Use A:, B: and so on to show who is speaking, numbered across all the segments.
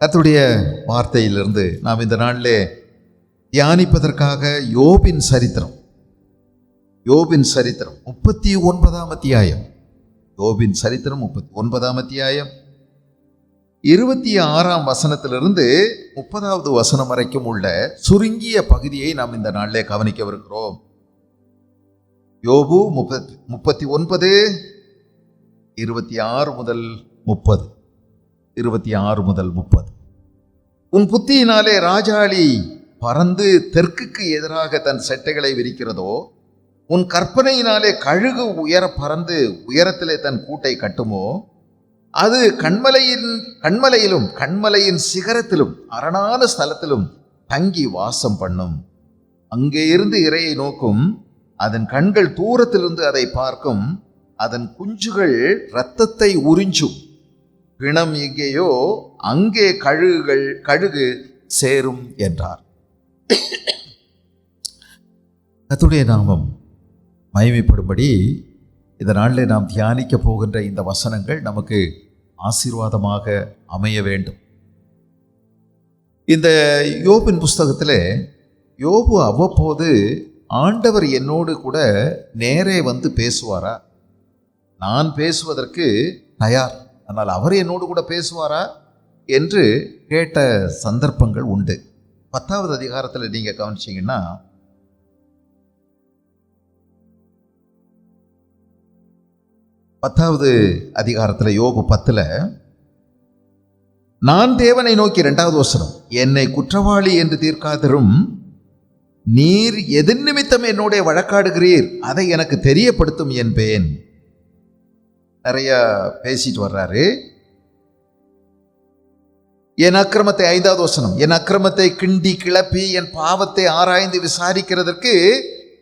A: கர்த்தருடைய வார்த்தையிலிருந்து நாம் இந்த நாளிலே தியானிப்பதற்காக யோபின் சரித்திரம் 39ஆம் அத்தியாயம். யோபின் சரித்திரம் 39ஆம் அத்தியாயம் 26ஆம் வசனத்திலிருந்து 30வது வசனம் வரைக்கும் உள்ள சுருங்கிய பகுதியை நாம் இந்த நாளிலே கவனிக்கவிருக்கிறோம். யோபு 39 26 முதல் 30. 26 முதல் 30. உன் புத்தியினாலே ராஜாளி பறந்து தெற்குக்கு எதிராக தன் செட்டைகளை விரிக்கிறதோ, உன் கற்பனையினாலே கழுகு உயர பறந்து உயரத்திலே தன் கூட்டை கட்டுமோ, அது கண்மலையின் சிகரத்திலும் அரணான ஸ்தலத்திலும் தங்கி வாசம் பண்ணும். அங்கே இருந்து இரையை நோக்கும், அதன் கண்கள் தூரத்திலிருந்து அதை பார்க்கும், அதன் குஞ்சுகள் இரத்தத்தை உறிஞ்சும். பிணம் எங்கேயோ அங்கே கழுகு சேரும் என்றார். கர்த்தருடைய நாமம் மகிமைப்படும்படி இந்த நாளிலே நாம் தியானிக்க போகின்ற இந்த வசனங்கள் நமக்கு ஆசீர்வாதமாக அமைய வேண்டும். இந்த யோபின் புஸ்தகத்தில் யோபு அவ்வப்போது ஆண்டவர் என்னோடு கூட நேரே வந்து பேசுவாரா, நான் பேசுவதற்கு தயார், ஆனால் அவர் என்னோடு கூட பேசுவாரா என்று கேட்ட சந்தர்ப்பங்கள் உண்டு. 10வது அதிகாரத்தில் நீங்கள் கவனிச்சிங்கன்னா, யோபு 10, நான் தேவனை நோக்கி 2வது வசனம், என்னை குற்றவாளி என்று தீர்க்காதிரும், நீர் எதன் நிமித்தம் என்னோட வழக்காடுகிறீர், அதை எனக்கு தெரியப்படுத்தும் என்பேன். நிறைய பேசிட்டு வர்றாரு. என் அக்கிரமத்தை 5வது வசனம், என் அக்கிரமத்தை கிண்டி கிளப்பி என் பாவத்தை ஆராய்ந்து விசாரிக்கிறதற்கு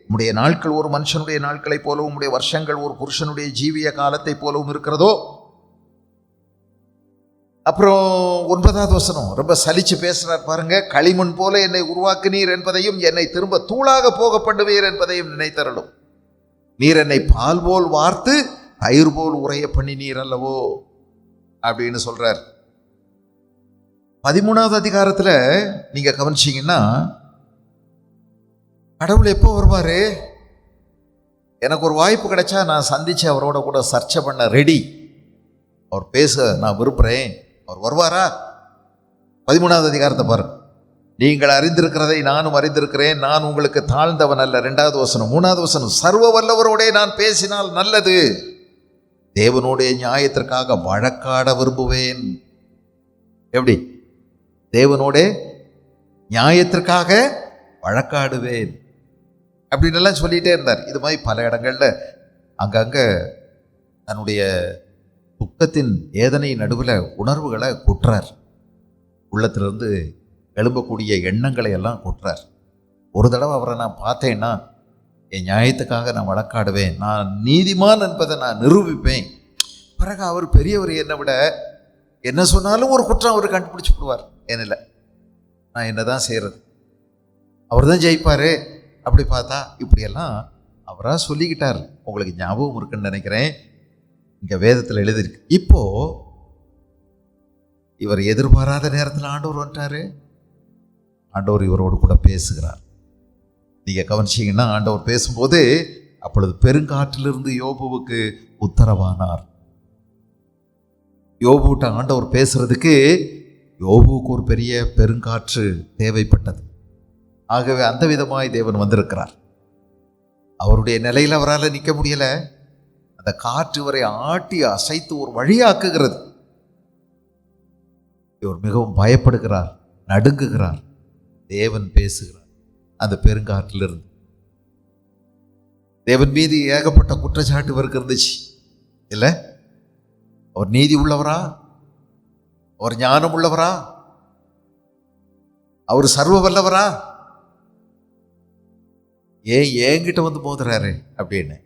A: உம்முடைய நாட்கள் ஒரு மனுஷனுடைய நாட்களைப் போலவும் உம்முடைய வருஷங்கள் ஒரு புருஷனுடைய ஜீவிய காலத்தை போலவும் இருக்கிறதோ. அப்புறம் 9வது வசனம் ரொம்ப சலிச்சு பேசுறார் பாருங்க. களிமண் போல என்னை உருவாக்கினீர் என்பதையும் என்னை திரும்ப தூளாக போக பண்ணுவீர் என்பதையும் நினைத்தரலும். நீர் என்னை பால் போல் வார்த்து தயிர் போல் உரைய பண்ணினீர் அல்லவோ அப்படின்னு சொல்றார். 13வது அதிகாரத்தில் நீங்க கவனிச்சீங்கன்னா, கடவுள் எப்போ வருவாரு, எனக்கு ஒரு வாய்ப்பு கிடைச்சா நான் சந்திச்சு அவரோட கூட சர்ச்சை பண்ண ரெடி, அவர் பேச நான் விரும்புகிறேன், அவர் வருவாரா? 13வது அதிகாரத்தை பாருங்க. நீங்கள் அறிந்திருக்கிறதை நானும் அறிந்திருக்கிறேன், நான் உங்களுக்கு தாழ்ந்தவன் அல்ல. 2வது வசனம். 3வது வசனம், சர்வ வல்லவரோடே நான் பேசினால் நல்லது, தேவனுடைய நியாயத்திற்காக வழக்காட விரும்புவேன். எப்படி? தேவனோட நியாயத்திற்காக வழக்காடுவேன் அப்படின்னு எல்லாம் சொல்லிகிட்டே இருந்தார். இது மாதிரி பல இடங்களில் அங்கங்கே தன்னுடைய துக்கத்தின் வேதனை நடுவில் உணர்வுகளை கொட்டுறார். உள்ளத்திலிருந்து எழும்பக்கூடிய எண்ணங்களை எல்லாம் கொட்டுறார். ஒரு தடவை அவரை நான் பார்த்தேன்னா, என் நியாயத்துக்காக நான் வழக்காடுவேன், நான் நீதிமான் என்பதை நான் நிரூபிப்பேன். பிறகு அவர் பெரியவர், என்னை விட என்ன சொன்னாலும் ஒரு குற்றம் அவர் கண்டுபிடிச்சு விடுவார். ஏனில்லை, நான் என்ன தான் செய்கிறது, அவர் தான் ஜெயிப்பார். அப்படி பார்த்தா இப்படியெல்லாம் அவராக சொல்லிக்கிட்டார். உங்களுக்கு ஞாபகம் இருக்குன்னு நினைக்கிறேன், இங்கே வேதத்தில் எழுதியிருக்கு. இப்போ இவர் எதிர்பாராத நேரத்தில் ஆண்டவர் வந்துட்டாரு. ஆண்டவர் இவரோடு கூட பேசுகிறார். நீங்கள் கவனிச்சிங்கன்னா, ஆண்டவர் பேசும்போது அப்பொழுது பெருங்காற்றிலிருந்து யோபுவுக்கு உத்தரவானார். யோபுட்ட ஆண்டவர் பேசுறதுக்கு யோபுவுக்கு ஒரு பெரிய பெருங்காற்று தேவைப்பட்டது. ஆகவே அந்த விதமாய் தேவன் வந்திருக்கிறார். அவருடைய நிலையில் அவரால் நிற்க முடியல. அந்த காற்று வரை ஆட்டி அசைத்து ஒரு வழியாக்குகிறது. இவர் மிகவும் பயப்படுகிறார், நடுங்குகிறார். தேவன் பேசுகிறார் அந்த பெருங்காற்றிலிருந்து. தேவன் மீது ஏகப்பட்ட குற்றச்சாட்டு இவருக்கு இருந்துச்சு. இல்லை, அவர் நீதி உள்ளவரா, அவர் ஞானம் உள்ளவரா, அவர் சர்வ வல்லவரா, ஏன் என்கிட்ட வந்து மோதுறாரு அப்படின்னு.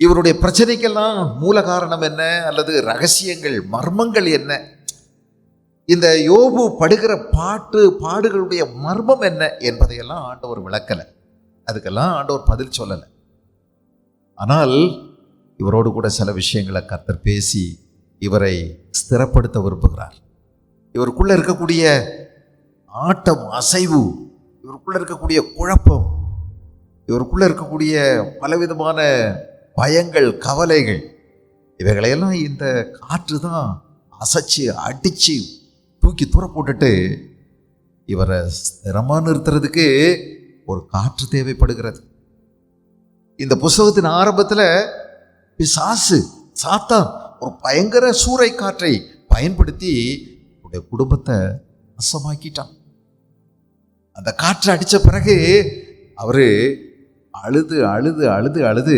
A: இவருடைய பிரச்சனைக்கெல்லாம் மூல காரணம் என்ன, அல்லது ரகசியங்கள் மர்மங்கள் என்ன, இந்த யோபு படுகிற பாடுகளுடைய மர்மம் என்ன என்பதையெல்லாம் ஆண்டவர் விளக்கலை. அதுக்கெல்லாம் ஆண்டவர் பதில் சொல்லலை. ஆனால் இவரோடு கூட சில விஷயங்களை கர்த்தர் பேசி இவரை ஸ்திரப்படுத்த விரும்புகிறார். இவருக்குள்ள இருக்கக்கூடிய ஆட்டம், அசைவு, இவருக்குள்ள இருக்கக்கூடிய குழப்பம், இவருக்குள்ள இருக்கக்கூடிய பலவிதமான பயங்கள், கவலைகள், இவைகளையெல்லாம் இந்த காற்று தான் அசைச்சு அடிச்சு தூக்கி தூர போட்டுட்டு இவரை ஸ்திரமா நிறுத்துறதுக்கு ஒரு காற்று தேவைப்படுகிறது. இந்த புஸ்தகத்தின் ஆரம்பத்தில் பிசாசு, சாத்தான் ஒரு பயங்கர சூறை காற்றை பயன்படுத்தி உடைய குடும்பத்தை நாசமாக்கிட்டான். அந்த காற்று அடித்த பிறகு அவரு அழுது அழுது அழுது அழுது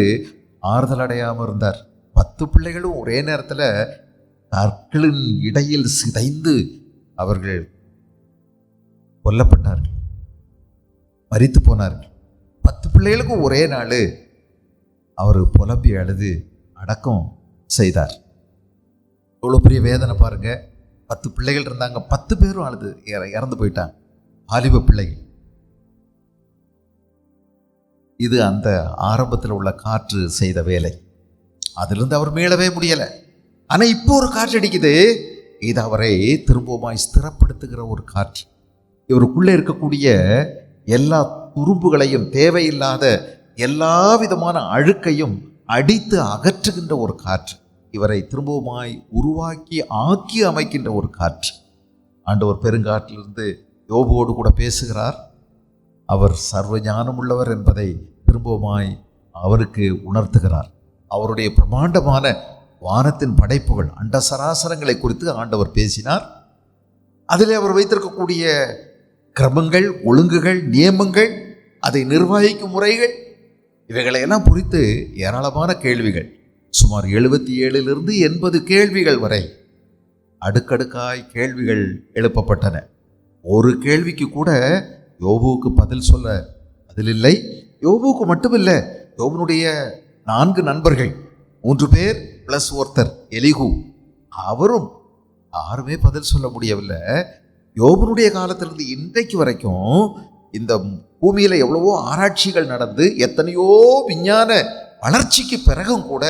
A: ஆறுதல் அடையாமல் இருந்தார். 10 பிள்ளைகளும் ஒரே நேரத்தில் கற்களின் இடையில் சிதைந்து அவர்கள் கொல்லப்பட்டார்கள், மரித்து போனார்கள். 10 பிள்ளைகளுக்கும் ஒரே நாள் அவர் புலம்பி அழுது அடக்கம் செய்தார். எவ்வளோ பெரிய வேதனை பாருங்க. 10 பிள்ளைகள் இருந்தாங்க, 10 பேரும் அழுது இறந்து போயிட்டாங்க, வாலிப பிள்ளைகள். இது அந்த ஆரம்பத்தில் உள்ள காற்று செய்த வேலை. அதிலிருந்து அவர் மீளவே முடியலை. ஆனால் இப்போ ஒரு காற்று அடிக்குது. இது அவரை திரும்பவுமாய் ஸ்திரப்படுத்துகிற ஒரு காற்று. இவருக்குள்ளே இருக்கக்கூடிய எல்லா துரும்புகளையும், தேவையில்லாத எல்லா விதமான அழுக்கையும் அடித்து அகற்றுகின்ற ஒரு காற்று. இவரை திரும்பவுமாய் உருவாக்கி ஆக்கி அமைக்கின்ற ஒரு காற்று. ஆண்டவர் பெருங்காற்றிலிருந்து யோபுவோடு கூட பேசுகிறார். அவர் சர்வ ஞானம் உள்ளவர் என்பதை திரும்பவுமாய் அவருக்கு உணர்த்துகிறார். அவருடைய பிரமாண்டமான வானத்தின் படைப்புகள், அண்ட சராசரங்களை குறித்து ஆண்டவர் பேசினார். அதில் அவர் வைத்திருக்கக்கூடிய கிரமங்கள், ஒழுங்குகள், நியமங்கள், அதை நிர்வகிக்கும் முறைகள், இவைகளையெல்லாம் குறித்து ஏராளமான கேள்விகள், சுமார் 77 80 கேள்விகள் வரை அடுக்கடுக்காய் கேள்விகள் எழுப்பப்பட்டன. ஒரு கேள்விக்கு கூட யோபுவுக்கு பதில் சொல்ல பதில் இல்லை. யோபுவுக்கு மட்டுமில்லை, யோபுனுடைய 4 நண்பர்கள், 3 பேர் பிளஸ் ஒருத்தர் எலிகு, அவரும் யாருமே பதில் சொல்ல முடியவில்லை. யோபுனுடைய காலத்திலிருந்து இன்றைக்கு வரைக்கும் இந்த பூமியில் எவ்வளவோ ஆராய்ச்சிகள் நடந்து எத்தனையோ விஞ்ஞான வளர்ச்சிக்கு பிறகும் கூட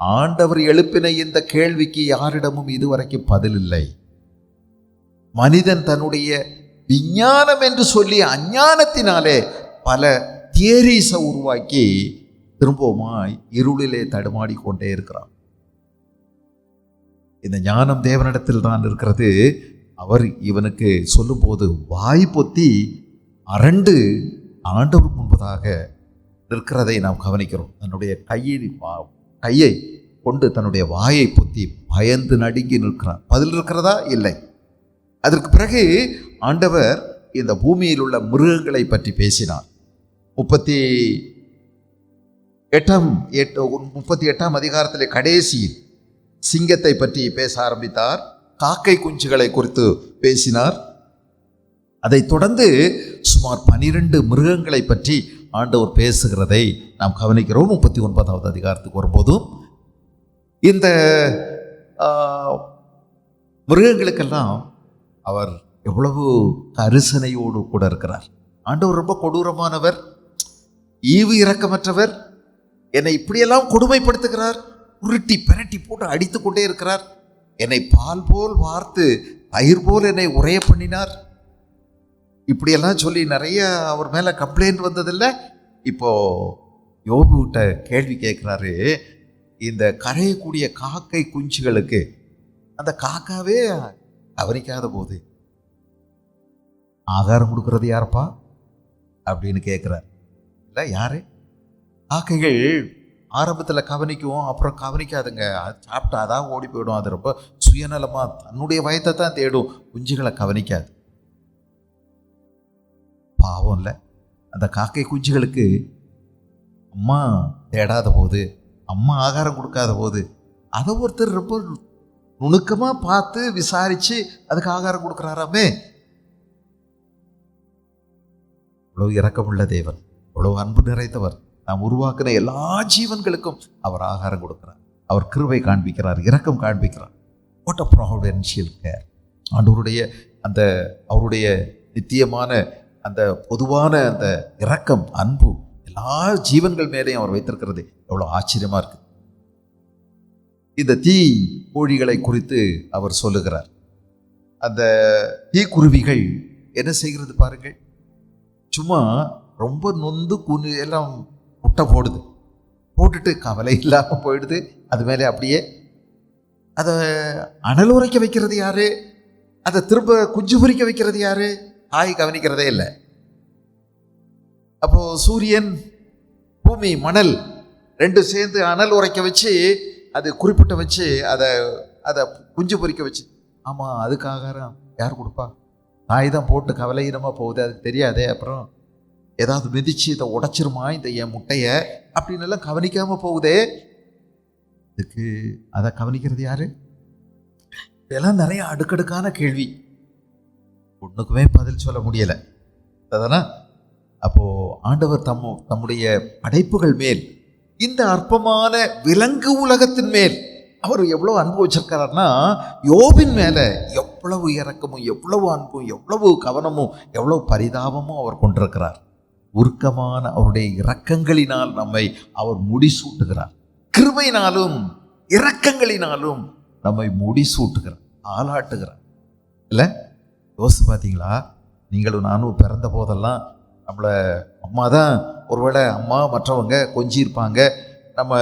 A: ஆண்டவர் எழுப்பின இந்த கேள்விக்கு யாரிடமும் இதுவரைக்கும் பதில் இல்லை. மனிதன் தன்னுடைய விஞ்ஞானம் என்று சொல்லி அஞ்ஞானத்தினாலே பல தியரிஸை உருவாக்கி திரும்பவுமாய் இருளிலே தடுமாடி கொண்டே இருக்கிறான். இந்த ஞானம் தேவனிடத்தில் தான் இருக்கிறது. அவர் இவனுக்கு சொல்லும்போது வாய் பொத்தி அரண்டு ஆண்டவர் முன்பதாக நிற்கிறதை நாம் கவனிக்கிறோம். தன்னுடைய கையை கொண்டு தன்னுடைய வாயை பொத்தி பயந்து நடுங்கி நிற்கிறான். பதில் இருக்கிறதா? இல்லை. அதற்கு பிறகு ஆண்டவர் இந்த பூமியில் உள்ள மிருகங்களை பற்றி பேசினார். 38ஆம் அதிகாரத்திலே கடைசியில் சிங்கத்தை பற்றி பேச ஆரம்பித்தார். காக்கை குஞ்சுகளை குறித்து பேசினார். அதைத் தொடர்ந்து சுமார் 12 மிருகங்களை பற்றி ஆண்டவர் பேசுகிறதை நாம் கவனிக்கிறோம். 39வது அதிகாரத்துக்கு வரும்போதும் இந்த மிருகங்களுக்கெல்லாம் அவர் எவ்வளவு கரிசனையோடு கூட இருக்கிறார். ஆண்டவர் ரொம்ப கொடூரமானவர், ஈவு இரக்கமற்றவர், என்னை இப்படியெல்லாம் கொடுமைப்படுத்துகிறார், உருட்டி பிரட்டி போட்டு அடித்து கொண்டே இருக்கிறார், என்னை பால் போல் வார்த்து தயிர் போல் என்னை உரைய பண்ணினார், இப்படியெல்லாம் சொல்லி நிறைய அவர் மேலே கம்ப்ளைண்ட் வந்ததில்லை. இப்போ யோபுகிட்ட கேள்வி கேட்குறாரு. இந்த கரையக்கூடிய காக்கை குஞ்சுகளுக்கு அந்த காக்காவே கவனிக்காத போது ஆகாரம் கொடுக்கறது யாரப்பா அப்படின்னு கேட்குறார். இல்லை, யாரு? காக்கைகள் ஆரம்பத்தில் கவனிக்கும், அப்புறம் கவனிக்காதுங்க. அது சாப்பிட்டா அதான் ஓடி போயிடும். அது ரொம்ப சுயநலமாக தன்னுடைய வயத்தை தான் தேடும், குஞ்சுகளை கவனிக்காது. பாவம் இல்லை, அந்த காக்கை குஞ்சுகளுக்கு அம்மா தேடாத போது, அம்மா ஆகாரம் கொடுக்காத போது அதை ஒருத்தர் ரொம்ப நுணுக்கமாக பார்த்து விசாரித்து அதுக்கு ஆகாரம் கொடுக்குறாராமே. அவ்வளோ இரக்கமுள்ள தேவன், அவ்வளோ அன்பு நிறைந்தவர். நாம் உருவாக்கின எல்லா ஜீவன்களுக்கும் அவர் ஆகாரம் கொடுக்கிறார், அவர் கிருபை காண்பிக்கிறார், இரக்கம் காண்பிக்கிறார். What a providential care. ஆண்டவருடைய அந்த அவருடைய நித்தியமான அந்த பொதுவான அந்த இரக்கம், அன்பு எல்லா ஜீவன்கள் மேலேயும் அவர் வைத்திருக்கிறது எவ்வளோ ஆச்சரியமாக இருக்குது. இந்த தீ கோழிகளை குறித்து அவர் சொல்லுகிறார். அந்த தீக்குருவிகள் என்ன செய்கிறது பாருங்கள். சும்மா ரொம்ப நொந்து குனி எல்லாம் முட்டை போடுது, போட்டுட்டு கவலை இல்லாமல் போயிடுது. அது மேலே அப்படியே அதை அனல் உரைக்க வைக்கிறது யாரு? அதை திரும்ப குஞ்சு பொரிக்க வைக்கிறது யாரு? தாய் கவனிக்கிறதே இல்லை. அப்போ சூரியன், பூமி, மணல் ரெண்டு சேர்ந்து அனல் உரைக்க வச்சு அது குறிப்பிட்ட வச்சு அதை குஞ்சு பொரிக்க வச்சு. ஆமாம், அதுக்கு ஆகாரம் யார் கொடுப்பா? தாய் தான் போட்டு கவலையினமாக போகுது, அதுக்கு தெரியாதே. அப்புறம் ஏதாவது மிதிச்சு இதை உடைச்சிருமா இந்த என் முட்டையை அப்படின்னு எல்லாம் கவனிக்காமல் போகுதே. இதுக்கு அதை கவனிக்கிறது யாரு? இதெல்லாம் நிறைய அடுக்கடுக்கான கேள்வி, ஒன்றுக்குமே பதில் சொல்ல முடியலை. அதானா? அப்போ ஆண்டவர் தம்முடைய படைப்புகள் மேல், இந்த அற்பமான விலங்கு உலகத்தின் மேல் அவர் எவ்வளவு அன்பு வச்சிருக்காருன்னா, யோபின் மேல எவ்வளவு இரக்கமும் எவ்வளவு அன்பும் எவ்வளவு கவனமும் எவ்வளவு பரிதாபமும் அவர் கொண்டிருக்கிறார். உருக்கமான அவருடைய இரக்கங்களினால் நம்மை அவர் முடிசூட்டுகிறார். கிருபையினாலும் இரக்கங்களினாலும் நம்மை முடிசூட்டுகிறார், ஆளாட்டுகிறார். இல்லை யோசிச்சு பார்த்தீங்களா? நீங்களும் நானும் பிறந்த போதெல்லாம் நம்மளை அம்மா தான், ஒருவேளை அம்மா மற்றவங்க கொஞ்சியிருப்பாங்க, நம்ம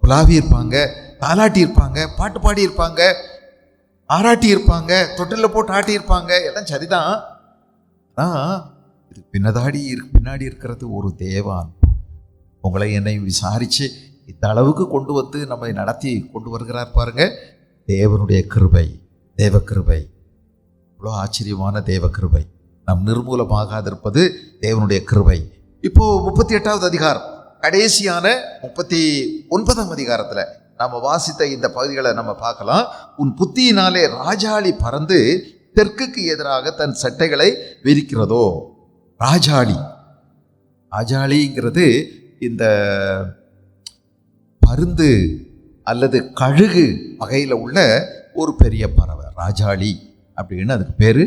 A: புலாவி இருப்பாங்க, தாலாட்டி இருப்பாங்க, பாட்டு பாடி இருப்பாங்க, ஆராட்டி இருப்பாங்க, தொட்டிலில் போட்டு ஆட்டி இருப்பாங்க. எல்லாம் சரிதான். ஆனால் இது பின்னாடி இருக்கிறது ஒரு தேவான். உங்களை என்னை விசாரித்து இந்த அளவுக்கு கொண்டு வந்து நம்மை நடத்தி கொண்டு வருகிறார் பாருங்க. தேவனுடைய கிருபை, தேவ கிருபை, இவ்வளோ ஆச்சரியமான தேவ கிருபை. நம் நிர்மூலமாகாதிருப்பது தேவனுடைய கிருபை. இப்போ 38வது அதிகாரம், கடைசியான 39ஆம் அதிகாரத்தில் நாம் வாசித்த இந்த பகுதிகளை நம்ம பார்க்கலாம். உன் புத்தியினாலே ராஜாளி பறந்து தெற்குக்கு எதிராக தன் சட்டைகளை விரிக்கிறதோ. ராஜாளிங்கிறது இந்த பருந்து அல்லது கழுகு வகையில் உள்ள ஒரு பெரிய பறவை, ராஜாளி அப்படின்னு அதுக்கு பேர்.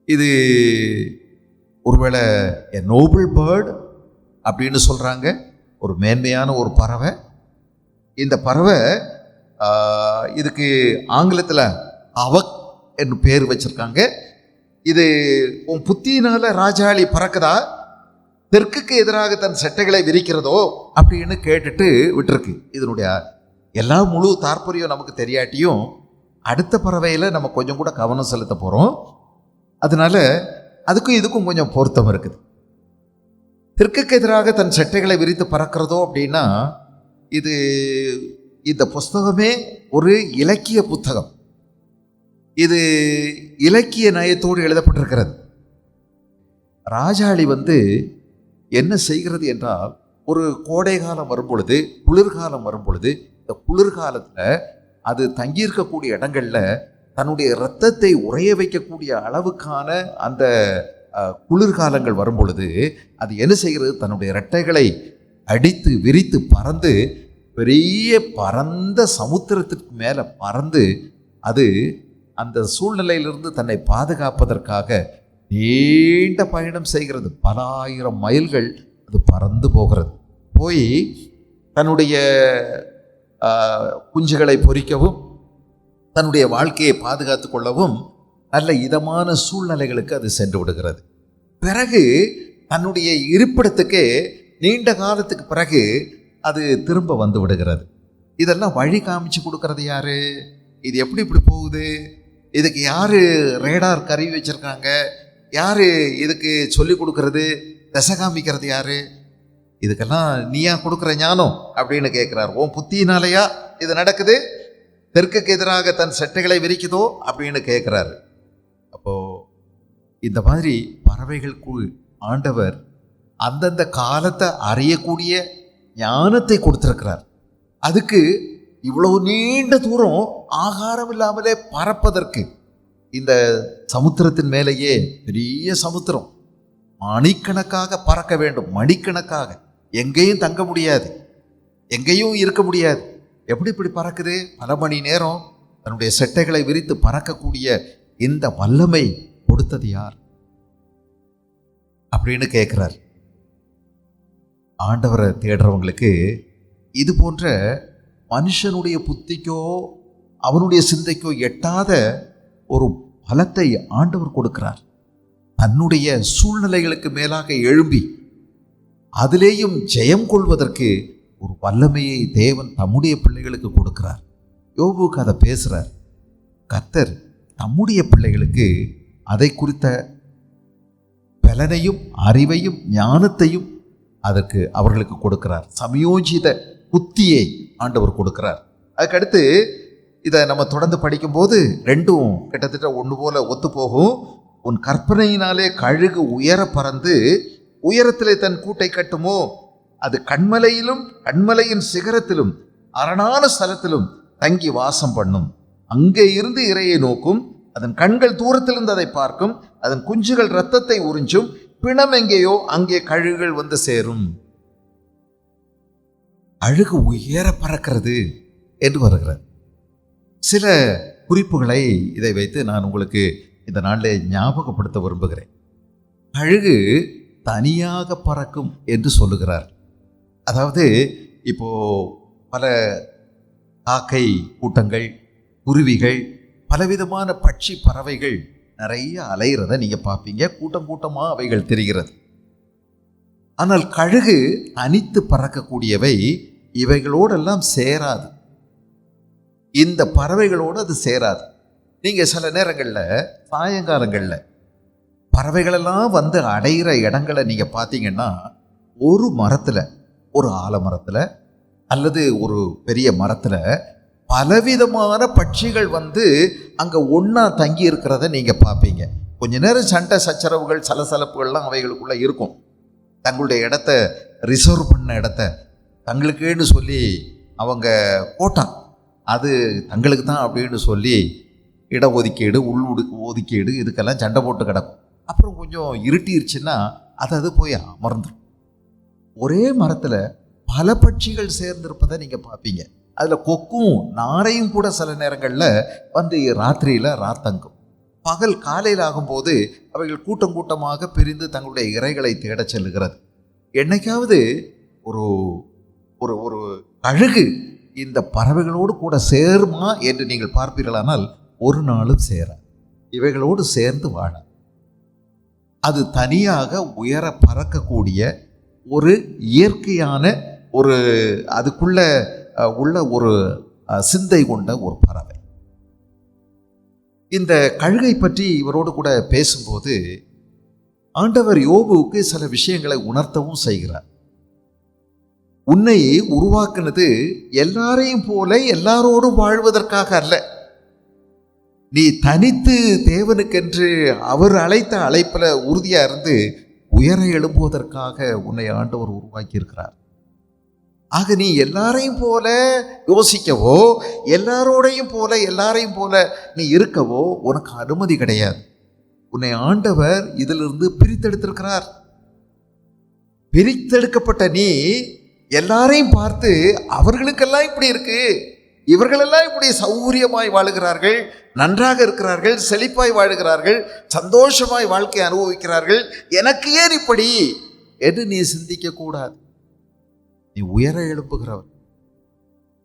A: இது ஒருவேளை எ நோபிள் பேர்டு அப்படின்னு சொல்கிறாங்க, ஒரு மேன்மையான ஒரு பறவை. இந்த பறவை இதுக்கு ஆங்கிலத்தில் அவக் என்று பேர் வச்சுருக்காங்க. இது உன் புத்தியினால் ராஜாளி பறக்குதா, தெற்குக்கு எதிராக தன் சட்டைகளை விரிக்கிறதோ அப்படின்னு கேட்டுட்டு விட்டுருக்கு. இதனுடைய எல்லா முழு தாற்பயம் நமக்கு தெரியாட்டியும் அடுத்த பறவையில் நம்ம கொஞ்சம் கூட கவனம் செலுத்த போகிறோம். அதனால அதுக்கும் இதுக்கும் கொஞ்சம் பொருத்தம் இருக்குது. தெற்குக்கு எதிராக தன் சட்டைகளை விரித்து பறக்கிறதோ அப்படின்னா, இது இந்த புஸ்தகமே ஒரு இலக்கிய புத்தகம். இது இலக்கிய நயத்தோடு எழுதப்பட்டிருக்கிறது. ராஜாளி என்ன செய்கிறது என்றால், ஒரு கோடை காலம் வரும்பொழுது, குளிர்காலம் வரும்பொழுது, இந்த குளிர்காலத்தில் அது தங்கியிருக்கக்கூடிய இடங்களில் தன்னுடைய இரத்தத்தை உறைய வைக்கக்கூடிய அளவுக்கான அந்த குளிர்காலங்கள் வரும் பொழுது அது என்ன செய்கிறது, தன்னுடைய ரெட்டைகளை அடித்து விரித்து பறந்து பெரிய பரந்த சமுத்திரத்திற்கு மேலே பறந்து அது அந்த சூழ்நிலையிலிருந்து தன்னை பாதுகாப்பதற்காக நீண்ட பயணம் செய்கிறது. பல ஆயிரம் மைல்கள் அது பறந்து போகிறது. போய் தன்னுடைய குஞ்சுகளை பொரிக்கவும் தன்னுடைய வாழ்க்கையை பாதுகாத்து கொள்ளவும் நல்ல இதமான சூழ்நிலைகளுக்கு அது சென்று விடுகிறது. பிறகு தன்னுடைய இருப்பிடத்துக்கு நீண்ட காலத்துக்கு பிறகு அது திரும்ப வந்து விடுகிறது. இதெல்லாம் வழி காமிச்சு கொடுக்கறது யாரு? இது எப்படி இப்படி போகுது? இதுக்கு யாரு ரேடார் கருவி வச்சிருக்காங்க? யாரு இதுக்கு சொல்லி கொடுக்கறது, திசை காமிக்கிறது யாரு? இதுக்கெல்லாம் நீயா கொடுக்குற ஞானம் அப்படின்னு கேட்குறாரு. உன் புத்தியினாலையா இது நடக்குது? தெற்குக்கு எதிராக தன் சட்டைகளை விரிக்குதோ அப்படின்னு கேட்குறாரு. அப்போது இந்த மாதிரி பறவைகளுக்கு ஆண்டவர் அந்தந்த காலத்தை அறியக்கூடிய ஞானத்தை கொடுத்துருக்கிறார். அதுக்கு இவ்வளவு நீண்ட தூரம் ஆகாரம் இல்லாமலே பறப்பதற்கு இந்த சமுத்திரத்தின் மேலேயே பெரிய சமுத்திரம், மணிக்கணக்காக பறக்க வேண்டும். மணிக்கணக்காக எங்கேயும் தங்க முடியாது, எங்கேயும் இருக்க முடியாது. எப்படி இப்படி பறக்குது? பல மணி நேரம் தன்னுடைய செட்டைகளை விரித்து பறக்கக்கூடிய இந்த வல்லமை கொடுத்தது யார் அப்படின்னு கேட்கிறார். ஆண்டவரை தேடுறவங்களுக்கு இது போன்ற மனுஷனுடைய புத்திக்கோ அவனுடைய சிந்தைக்கோ எட்டாத ஒரு பலத்தை ஆண்டவர் கொடுக்கிறார். தன்னுடைய சூழ்நிலைகளுக்கு மேலாக எழும்பி அதிலேயும் ஜெயம் கொள்வதற்கு ஒரு வல்லமையை தேவன் தம்முடைய பிள்ளைகளுக்கு கொடுக்கிறார். யோபுக்கு அதை பேசுகிறார். கர்த்தர் தம்முடைய பிள்ளைகளுக்கு அதை குறித்த பலனையும் அறிவையும் ஞானத்தையும் அதற்கு அவர்களுக்கு கொடுக்கிறார். சமயோஜித புத்தியை ஆண்டவர் கொடுக்கிறார். அதுக்கடுத்து இதை நம்ம தொடர்ந்து படிக்கும்போது ரெண்டும் கிட்டத்தட்ட ஒன்று போல ஒத்து போகும். உன் கற்பனையினாலே கழுகு உயர பறந்து உயரத்திலே தன் கூட்டை கட்டுமோ, அது கண்மலையிலும் கண்மலையின் சிகரத்திலும் அரணான ஸ்தலத்திலும் தங்கி வாசம் பண்ணும். அங்கே இருந்து இரையை நோக்கும், அதன் கண்கள் தூரத்திலிருந்து அதை பார்க்கும், அதன் குஞ்சுகள் இரத்தத்தை உறிஞ்சும், பிணம் எங்கேயோ அங்கே கழுகுகள் வந்து சேரும். அழுகு உயர பறக்கிறது என்று வருகிறது. சில குறிப்புகளை இதை வைத்து நான் உங்களுக்கு இந்த நாளில் ஞாபகப்படுத்த விரும்புகிறேன். கழுகு தனியாக பறக்கும் என்று சொல்லுகிறார். அதாவது இப்போ பல காக்கை கூட்டங்கள், குருவிகள், பலவிதமான பட்சி பறவைகள் நிறைய அலைகிறத நீங்கள் பார்ப்பீங்க. கூட்டம் கூட்டமாக அவைகள் தெரிகிறது. ஆனால் கழுகு தனித்து பறக்கக்கூடியவை. இவைகளோடெல்லாம் சேராது. இந்த பறவைகளோடு அது சேராது. நீங்கள் சில நேரங்களில் சாயங்காலங்களில் பறவைகளெல்லாம் வந்து அடைகிற இடங்களை நீங்கள் பார்த்தீங்கன்னா, ஒரு மரத்தில், ஒரு ஆலமரத்தில் அல்லது ஒரு பெரிய மரத்தில் பலவிதமான பட்சிகள் வந்து அங்கே ஒன்றா தங்கி இருக்கிறத நீங்கள் பார்ப்பீங்க. கொஞ்ச நேரம் சண்டை சச்சரவுகள் சலசலப்புகள்லாம் அவைகளுக்குள்ளே இருக்கும். தங்களுடைய இடத்த ரிசர்வ் பண்ண இடத்த தங்களுக்குன்னு சொல்லி அவங்க போட்டான், அது தங்களுக்கு தான் அப்படின்னு சொல்லி இட ஒதுக்கீடு, ஒதுக்கீடு இதுக்கெல்லாம் சண்டை போட்டு கிடக்கும். அப்புறம் கொஞ்சம் இருட்டிருச்சுன்னா அது போய் அமர்ந்துடும். ஒரே மரத்தில் பல பட்சிகள் சேர்ந்திருப்பதை நீங்கள் பார்ப்பீங்க. அதில் கொக்கும் நாரையும் கூட சில நேரங்களில் வந்து ராத்திரியில் ராத்தங்கும். பகல் காலையில் ஆகும்போது அவைகள் கூட்டம் கூட்டமாக பிரிந்து தங்களுடைய இரைகளை தேடச் செல்லுகிறது. என்னைக்காவது ஒரு ஒரு ஒரு கழுகு இந்த பறவைகளோடு கூட சேருமா என்று நீங்கள் பார்ப்பீர்களானால் ஒரு நாளும் சேராது. இவைகளோடு சேர்ந்து வாழ அது தனியாக உயர பறக்கக்கூடிய ஒரு இயற்கையான ஒரு அதுக்குள்ள உள்ள ஒரு சிந்தை கொண்ட ஒரு பறவை. இந்த கழுகை பற்றி இவரோடு கூட பேசும்போது ஆண்டவர் யோபுவுக்கு சில விஷயங்களை உணர்த்தவும் செய்கிறார். உன்னை உருவாக்குனது எல்லாரையும் போல எல்லாரோடும் வாழ்வதற்காக அல்ல. நீ தனித்து தேவனுக்கென்று அவர் அழைத்த அழைப்பில் உறுதியாக இருந்து உயர எழும்புவதற்காக உன்னை ஆண்டவர் உருவாக்கி இருக்கிறார். ஆக நீ எல்லாரையும் போல யோசிக்கவோ, எல்லாரோடையும் போல எல்லாரையும் போல நீ இருக்கவோ உனக்கு அனுமதி கிடையாது. உன்னை ஆண்டவர் இதிலிருந்து பிரித்தெடுத்திருக்கிறார். பிரித்தெடுக்கப்பட்ட நீ எல்லாரையும் பார்த்து அவர்களுக்கெல்லாம் இப்படி இருக்கு, இவர்களெல்லாம் இப்படி சௌகரியமாய் வாழுகிறார்கள், நன்றாக இருக்கிறார்கள், செழிப்பாய் வாழுகிறார்கள், சந்தோஷமாய் வாழ்க்கை அனுபவிக்கிறார்கள், எனக்கு ஏன் இப்படி என்று நீ சிந்திக்க கூடாது. நீ உயர எழுப்புகிறவர்.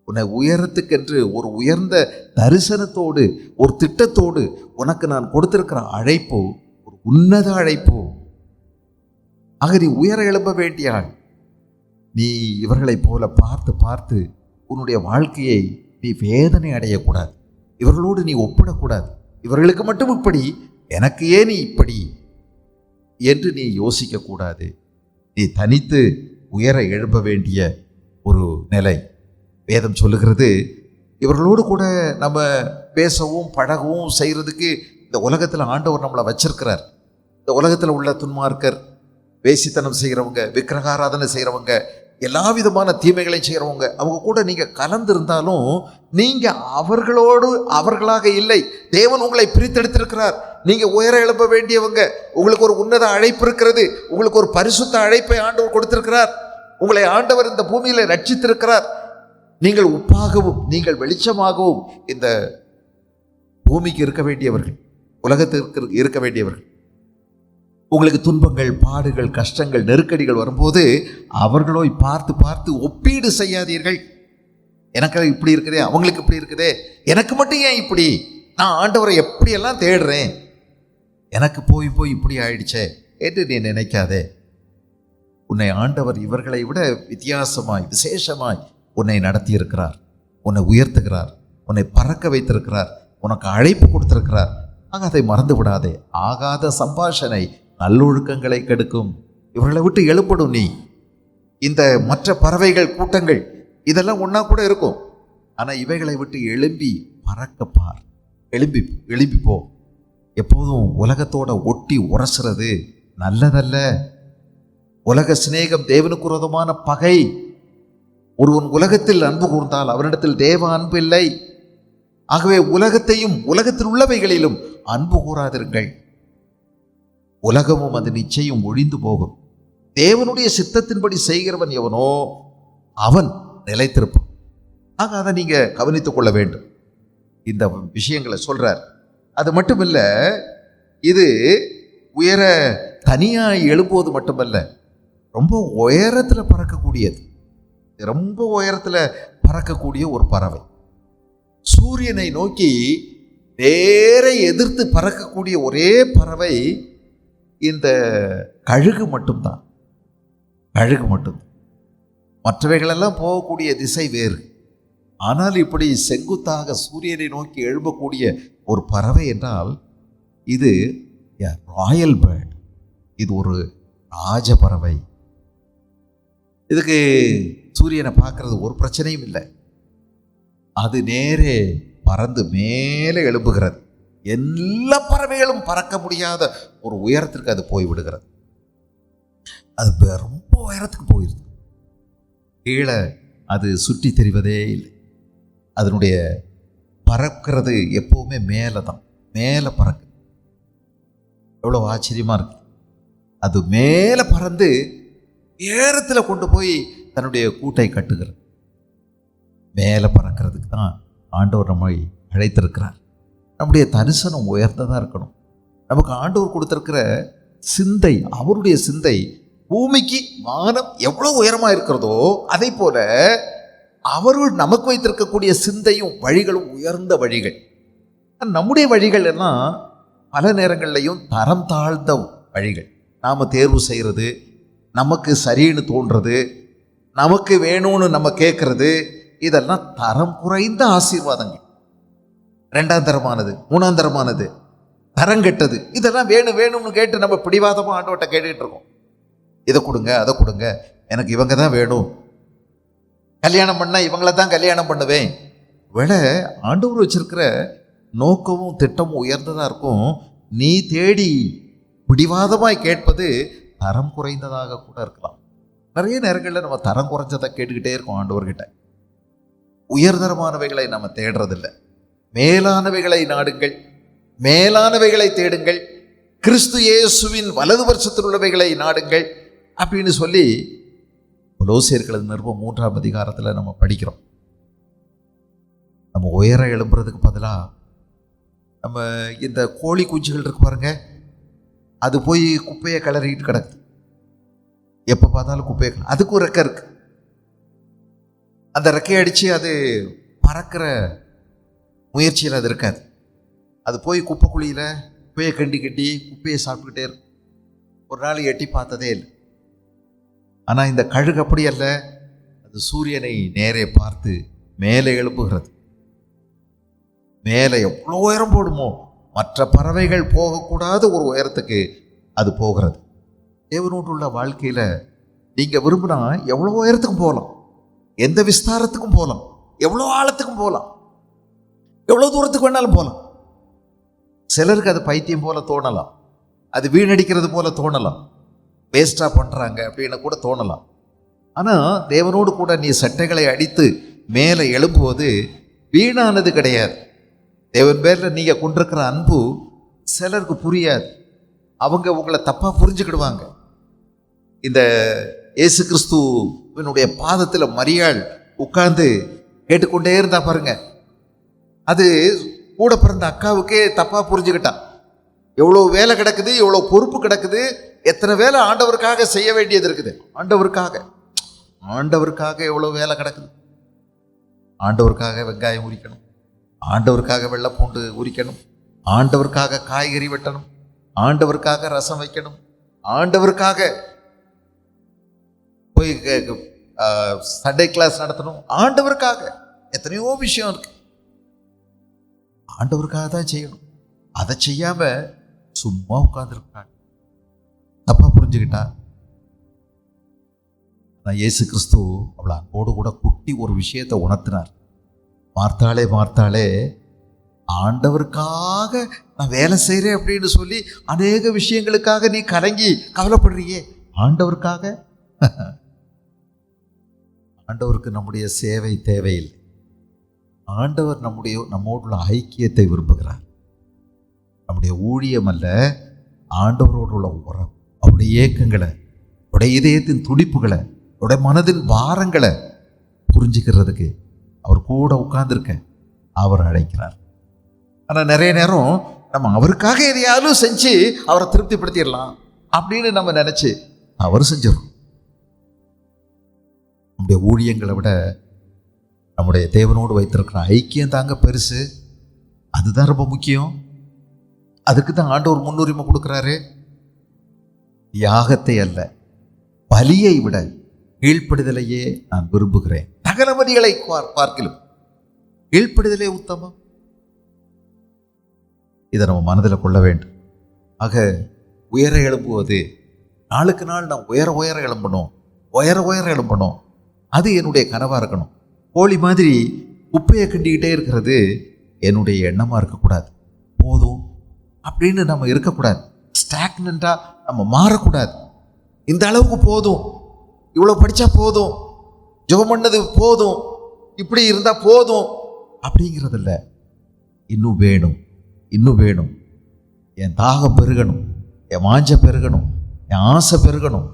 A: உன்னை உயரத்துக்கென்று ஒரு உயர்ந்த தரிசனத்தோடு ஒரு திட்டத்தோடு உனக்கு நான் கொடுத்திருக்கிற அழைப்பு ஒரு உன்னத அழைப்பு. ஆக நீ உயர எழுப்ப வேண்டிய ஆள். நீ இவர்களைப் போல பார்த்து பார்த்து உன்னுடைய வாழ்க்கையை நீ வேதனை அடையக்கூடாது. இவர்களோடு நீ ஒப்பிடக்கூடாது. இவர்களுக்கு மட்டும் இப்படி, எனக்கு ஏன் நீ இப்படி என்று நீ யோசிக்கக்கூடாது. நீ தனித்து உயர எழுப்ப வேண்டிய ஒரு நிலை. வேதம் சொல்லுகிறது, இவர்களோடு கூட நம்ம பேசவும் பழகவும் செய்கிறதுக்கு இந்த உலகத்தில் ஆண்டவர் நம்மளை வச்சிருக்கிறார். இந்த உலகத்தில் உள்ள துன்மார்க்கர், வேசித்தனம் செய்கிறவங்க, விக்கிரகாராதனை செய்கிறவங்க, எல்லா விதமான தீமைகளையும் செய்கிறவங்க, அவங்க கூட நீங்கள் கலந்திருந்தாலும் நீங்கள் அவர்களோடு அவர்களாக இல்லை. தேவன் உங்களை பிரித்தெடுத்திருக்கிறார். நீங்கள் உயர எழுப்ப வேண்டியவங்க. உங்களுக்கு ஒரு உன்னத அழைப்பு இருக்கிறது. உங்களுக்கு ஒரு பரிசுத்த அழைப்பை ஆண்டவர் கொடுத்திருக்கிறார். உங்களை ஆண்டவர் இந்த பூமியில் ரட்சித்திருக்கிறார். நீங்கள் உப்பாகவும் நீங்கள் வெளிச்சமாகவும் இந்த பூமிக்கு இருக்க வேண்டியவர்கள், உலகத்திற்கு இருக்க வேண்டியவர்கள். உங்களுக்கு துன்பங்கள், பாடுகள், கஷ்டங்கள், நெருக்கடிகள் வரும்போது அவர்களோய் பார்த்து பார்த்து ஒப்பீடு செய்யாதீர்கள். எனக்கு இப்படி இருக்குதே, அவங்களுக்கு இப்படி இருக்குதே, எனக்கு மட்டும் ஏன் இப்படி நான் ஆண்டவரை எப்படியெல்லாம் தேடுறேன், எனக்கு போய் போய் இப்படி ஆயிடுச்சே என்று நீ நினைக்காதே. உன்னை ஆண்டவர் இவர்களை விட வித்தியாசமாய் விசேஷமாய் உன்னை நடத்தி இருக்கிறார், உன்னை உயர்த்துகிறார், உன்னை பறக்க வைத்திருக்கிறார், உனக்கு அழைப்பு கொடுத்திருக்கிறார். ஆக அதை மறந்து விடாதே. ஆகாத சம்பாஷணை நல்லொழுக்கங்களை கெடுக்கும். இவர்களை விட்டு எழுப்படும். நீ இந்த மற்ற பறவைகள் கூட்டங்கள் இதெல்லாம் ஒன்றா கூட இருக்கும், ஆனால் இவைகளை விட்டு எழும்பி பறக்கப்பார். எழும்பி போ. எப்போதும் உலகத்தோட ஒட்டி உரசுறது நல்லதல்ல. உலக சிநேகம் தேவனுக்கு விரோதமான பகை. ஒருவன் உலகத்தில் அன்பு கூர்ந்தால் அவனிடத்தில் தேவ அன்பு இல்லை. ஆகவே உலகத்தையும் உலகத்தில் உள்ளவைகளிலும் அன்பு கூறாதிருங்கள். உலகமும் அது நிச்சயம் ஒழிந்து போகும். தேவனுடைய சித்தத்தின்படி செய்கிறவன் எவனோ அவன் நிலைத்திருப்பான். ஆக அதை நீங்க கவனித்துக் கொள்ள வேண்டும். இந்த விஷயங்களை சொல்றார். அது மட்டுமல்ல, இது உயர தனியாய் எழும்போது மட்டுமல்ல, ரொம்ப உயரத்தில் பறக்கக்கூடியது. ரொம்ப உயரத்தில் பறக்கக்கூடிய ஒரு பறவை. சூரியனை நோக்கி நேர எதிர்த்து பறக்கக்கூடிய ஒரே பறவை இந்த கழுகு மட்டும்தான். கழுகு மட்டும்தான். மற்றவைகளெல்லாம் போகக்கூடிய திசை வேறு. ஆனால் இப்படி செங்குத்தாக சூரியனை நோக்கி எழும்பக்கூடிய ஒரு பறவை என்றால் இது ராயல் பேர்ட். இது ஒரு ராஜ பறவை. இதுக்கு சூரியனை பார்க்கறது ஒரு பிரச்சனையும் இல்லை. அது நேரே பறந்து மேலே எழும்புகிறது. எல்லா பறவைகளும் பறக்க முடியாத ஒரு உயரத்திற்கு அது போய்விடுகிறது. அது ரொம்ப உயரத்துக்கு போயிடுது. கீழே அது சுற்றி தெரிவதே இல்லை. அதனுடைய பறக்கிறது எப்பவுமே மேலே தான், மேலே பறக்கு. எவ்வளோ ஆச்சரியமாக இருக்கு. அது மேலே பறந்து ஏரத்தில் கொண்டு போய் தன்னுடைய கூட்டை கட்டுகிறது. மேலே பறக்கிறதுக்கு தான் ஆண்டவர் நம்மை அழைத்திருக்கிறார். நம்முடைய தரிசனம் உயர்ந்ததாக இருக்கணும். நமக்கு ஆண்டவர் கொடுத்திருக்கிற சிந்தை, அவருடைய சிந்தை பூமிக்கு வானம் எவ்வளோ உயரமாக இருக்கிறதோ அதை போல அவர்கள் நமக்கு வைத்திருக்கக்கூடிய சிந்தையும் வழிகளும் உயர்ந்த வழிகள். நம்முடைய வழிகள் எல்லாம் பல நேரங்கள்லையும் தரம் தாழ்ந்த வழிகள். நாம் தேர்வு செய்கிறது, நமக்கு சரின்னு தோன்றது, நமக்கு வேணும்னு நம்ம கேட்கறது, இதெல்லாம் தரம் குறைந்த ஆசீர்வாதங்கள். ரெண்டாம் தரமானது, மூணாம் தரமானது, தரங்கெட்டது. இதெல்லாம் வேணும்னு கேட்டு நம்ம பிடிவாதமாக ஆண்டவர்கிட்ட கேட்டுக்கிட்டு இருக்கோம். இதை கொடுங்க, அதை கொடுங்க, எனக்கு இவங்க தான் வேணும், கல்யாணம் பண்ணால் இவங்கள தான் கல்யாணம் பண்ணுவேன். விட ஆண்டவர் வச்சிருக்கிற நோக்கமும் திட்டமும் உயர்ந்ததாக இருக்கும். நீ தேடி பிடிவாதமாய் கேட்பது தரம் குறைந்ததாக கூட இருக்கலாம். நிறைய நேரங்களில் நம்ம தரம் குறைஞ்சதை கேட்டுக்கிட்டே இருக்கோம் ஆண்டவர்கிட்ட. உயர்தரமானவைகளை நம்ம தேடுறதில்லை. மேலானவைகளை நாடுங்கள், மேலானவைகளை தேடுங்கள், கிறிஸ்து இயேசுவின் வலது வருஷத்தில் உள்ளவைகளை நாடுங்கள் அப்படின்னு சொல்லி கொலோசியர்கள் நிருபம் 3ஆம் அதிகாரத்தில் நம்ம படிக்கிறோம். நம்ம உயர எழும்புறதுக்கு பதிலாக நம்ம இந்த கோழி குஞ்சுகள் இருக்கு பாருங்க, அது போய் குப்பையை கிளறிட்டு கிடக்குது. எப்போ பார்த்தாலும் குப்பையை, அதுக்கும் ரெக்கை இருக்கு. அந்த ரெக்கையை அடித்து அது பறக்கிற முயற்சியில் அது இருக்காது. அது போய் குப்பை குழியில் குப்பையை கட்டி குப்பையை சாப்பிட்டுக்கிட்டே இருக்கும். ஒரு நாள் எட்டி பார்த்ததே இல்லை. ஆனால் இந்த கழுகு அப்படி அல்ல. அது சூரியனை நேரே பார்த்து மேலே எழுப்புகிறது. மேலே எவ்வளோ உயரம் போடுமோ, மற்ற பறவைகள் போகக்கூடாத ஒரு உயரத்துக்கு அது போகிறது. தேவனோடு உள்ள வாழ்க்கையில் நீங்கள் விரும்பினா எவ்வளோ உயரத்துக்கும் போகலாம், எந்த விஸ்தாரத்துக்கும் போகலாம், எவ்வளோ ஆழத்துக்கும் போகலாம், எவ்வளோ தூரத்துக்கு வேணாலும் போகலாம். சிலருக்கு அது பைத்தியம் போல தோணலாம், அது வீணடிக்கிறது போல தோணலாம், வேஸ்டாக பண்ணுறாங்க அப்படின்னு கூட தோணலாம். ஆனால் தேவனோடு கூட நீ சட்டைகளை அடித்து மேலே எழும்புவது வீணானது கிடையாது. தேவன் பேரில் நீங்கள் கொண்டிருக்கிற அன்பு சிலருக்கு புரியாது. அவங்க உங்களை தப்பாக புரிஞ்சுக்கிடுவாங்க. இந்த இயேசு கிறிஸ்துவினுடைய பாதத்தில் மரியாள் உட்கார்ந்து கேட்டுக்கொண்டே இருந்தா பாருங்க. அது கூட பிறந்த அக்காவுக்கே தப்பாக புரிஞ்சுக்கிட்டான். எவ்வளோ வேலை கிடக்குது, எவ்வளோ பொறுப்பு கிடக்குது, எத்தனை வேலை ஆண்டவருக்காக செய்ய வேண்டியது இருக்குது. ஆண்டவருக்காக எவ்வளோ வேலை கிடக்குது. ஆண்டவருக்காக வெங்காயம் உரிக்கணும், ஆண்டவருக்காக வெள்ளைப்பூண்டு உரிக்கணும், ஆண்டவருக்காக காய்கறி வெட்டணும், ஆண்டவருக்காக ரசம் வைக்கணும், ஆண்டவருக்காக போய் சண்டே கிளாஸ் நடத்தணும், ஆண்டவருக்காக எத்தனையோ விஷயம் இருக்கு. ஆண்டவருக்காக தான் செய்யணும். அதை செய்யாம சும்மா உட்கார்ந்துருக்காங்க. தப்பா புரிஞ்சுக்கிட்டா நான் இயேசு கிறிஸ்து அவளை அன்போடு கூட குட்டி ஒரு விஷயத்தை உணர்த்தினார். மார்த்தாளே ஆண்டவருக்காக நான் வேலை செய்கிறேன் அப்படின்னு சொல்லி அநேக விஷயங்களுக்காக நீ கலங்கி கவலைப்படுறியே, ஆண்டவருக்காக. ஆண்டவருக்கு நம்முடைய சேவை தேவையில்லை. ஆண்டவர் நம்மோடுள்ள ஐக்கியத்தை விரும்புகிறார். நம்முடைய ஊழியம் அல்ல, ஆண்டவரோடு உள்ள உறவு, அவருடைய ஏக்கங்களை, அவருடைய இதயத்தின் துடிப்புகளை, அவருடைய மனதின் பாரங்களை புரிஞ்சுக்கிறதுக்கு அவர் கூட உட்கார்ந்துருக்க அவர் அழைக்கிறார். ஆனால் நிறைய நேரம் நம்ம அவருக்காக எதையாவது செஞ்சு அவரை திருப்திப்படுத்திடலாம் அப்படின்னு நம்ம நினைச்சு அவர் செஞ்சிடறோம். நம்முடைய ஊழியங்களை விட நம்முடைய தேவனோடு வைத்திருக்கிற ஐக்கியம் தாங்க பெருசு. அதுதான் ரொம்ப முக்கியம். அதுக்கு தான் ஆண்டவர் முன்னுரிமை கொடுக்குறாரு. யாகத்தை அல்ல, பலியை விட கீழ்ப்படுதலையே நான் விரும்புகிறேன். தகனபலிகளை பார்க்கிலும் கீழ்ப்படுதலே உத்தமம். இதை நம்ம மனதில் கொள்ள வேண்டும். ஆக உயர எழும்புவது, நாளுக்கு நாள் நான் உயர எழும்பணும். அது என்னுடைய கனவாக இருக்கணும். கோழி மாதிரி குப்பையை கிண்டிக்கிட்டே இருக்கிறது என்னுடைய எண்ணமாக இருக்கக்கூடாது. போதும் அப்படின்னு நம்ம இருக்கக்கூடாது. ஸ்டாக்னண்டா நம்ம மாறக்கூடாது. இந்த அளவுக்கு போதும், இவ்வளோ படித்தா போதும், ஜெபம் பண்ணது போதும், இப்படி இருந்தால் போதும் அப்படிங்கிறதில்ல. இன்னும் வேணும். என் தாகம் பெருகணும், என் வாஞ்ச பெருகணும், என் ஆசை பெருகணும்,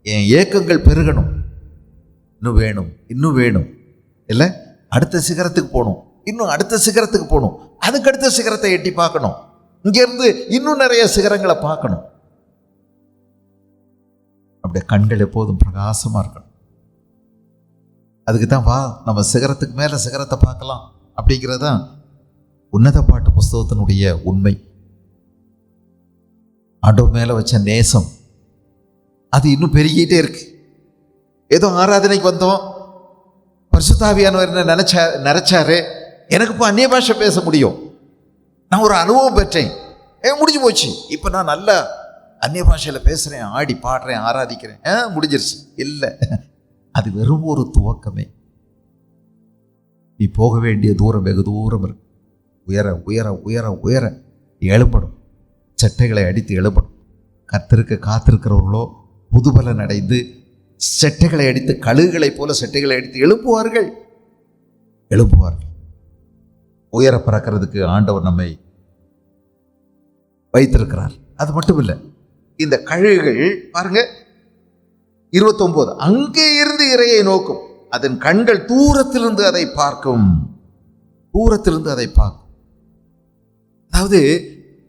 A: என் ஏக்கங்கள் பெருகணும். இன்னும் வேணும் இல்லை, அடுத்த சிகரத்துக்கு போகணும், இன்னும் அடுத்த சிகரத்துக்கு போகணும், அதுக்கு அடுத்த சிகரத்தை எட்டி பார்க்கணும், இங்கேருந்து இன்னும் நிறைய சிகரங்களை பார்க்கணும். அப்படியே கண்கள் எப்போதும் பிரகாசமாக இருக்கணும். அதுக்கு தான் வா நம்ம சிகரத்துக்கு மேலே சிகரத்தை பார்க்கலாம் அப்படிங்கிறது தான் உன்னத பாட்டு புஸ்தகத்தினுடைய உண்மை. ஆண்டவர் மேலே வச்ச நேசம் அது இன்னும் பெருகிட்டே இருக்கு. ஏதோ ஆராதனைக்கு வந்தோம், பரிசுத்த ஆவியானவர் என்ன நினைச்சாரு, எனக்கு இப்போ அந்நிய பாஷை பேச முடியும், நான் ஒரு அனுபவம் பெற்றேன், முடிஞ்சு போச்சு, இப்போ நான் நல்லா அந்நிய பாஷையில் பேசுகிறேன், ஆடி பாடுறேன், ஆராதிக்கிறேன், முடிஞ்சிருச்சு. இல்லை, அது வெறும் ஒரு துவக்கமே. நீ போக வேண்டிய தூரம் வெகு தூரம் இருக்கு. உயர எழுப்படும். செட்டைகளை அடித்து எழுப்படும். கர்த்தருக்கு காத்திருக்கிறவர்களோ புதுபலன் அடைந்து செட்டைகளை அடித்து, கழுகுகளைப் போல செட்டைகளை அடித்து எழுப்புவார்கள். உயர பறக்கிறதுக்கு ஆண்டவர் நம்மை வைத்திருக்கிறார். அது மட்டும் இல்லை, இந்த கழுகுகள் பாருங்க 29, அங்கே இருந்து இரையை நோக்கும், அதன் கண்கள் தூரத்திலிருந்து அதை பார்க்கும். அதாவது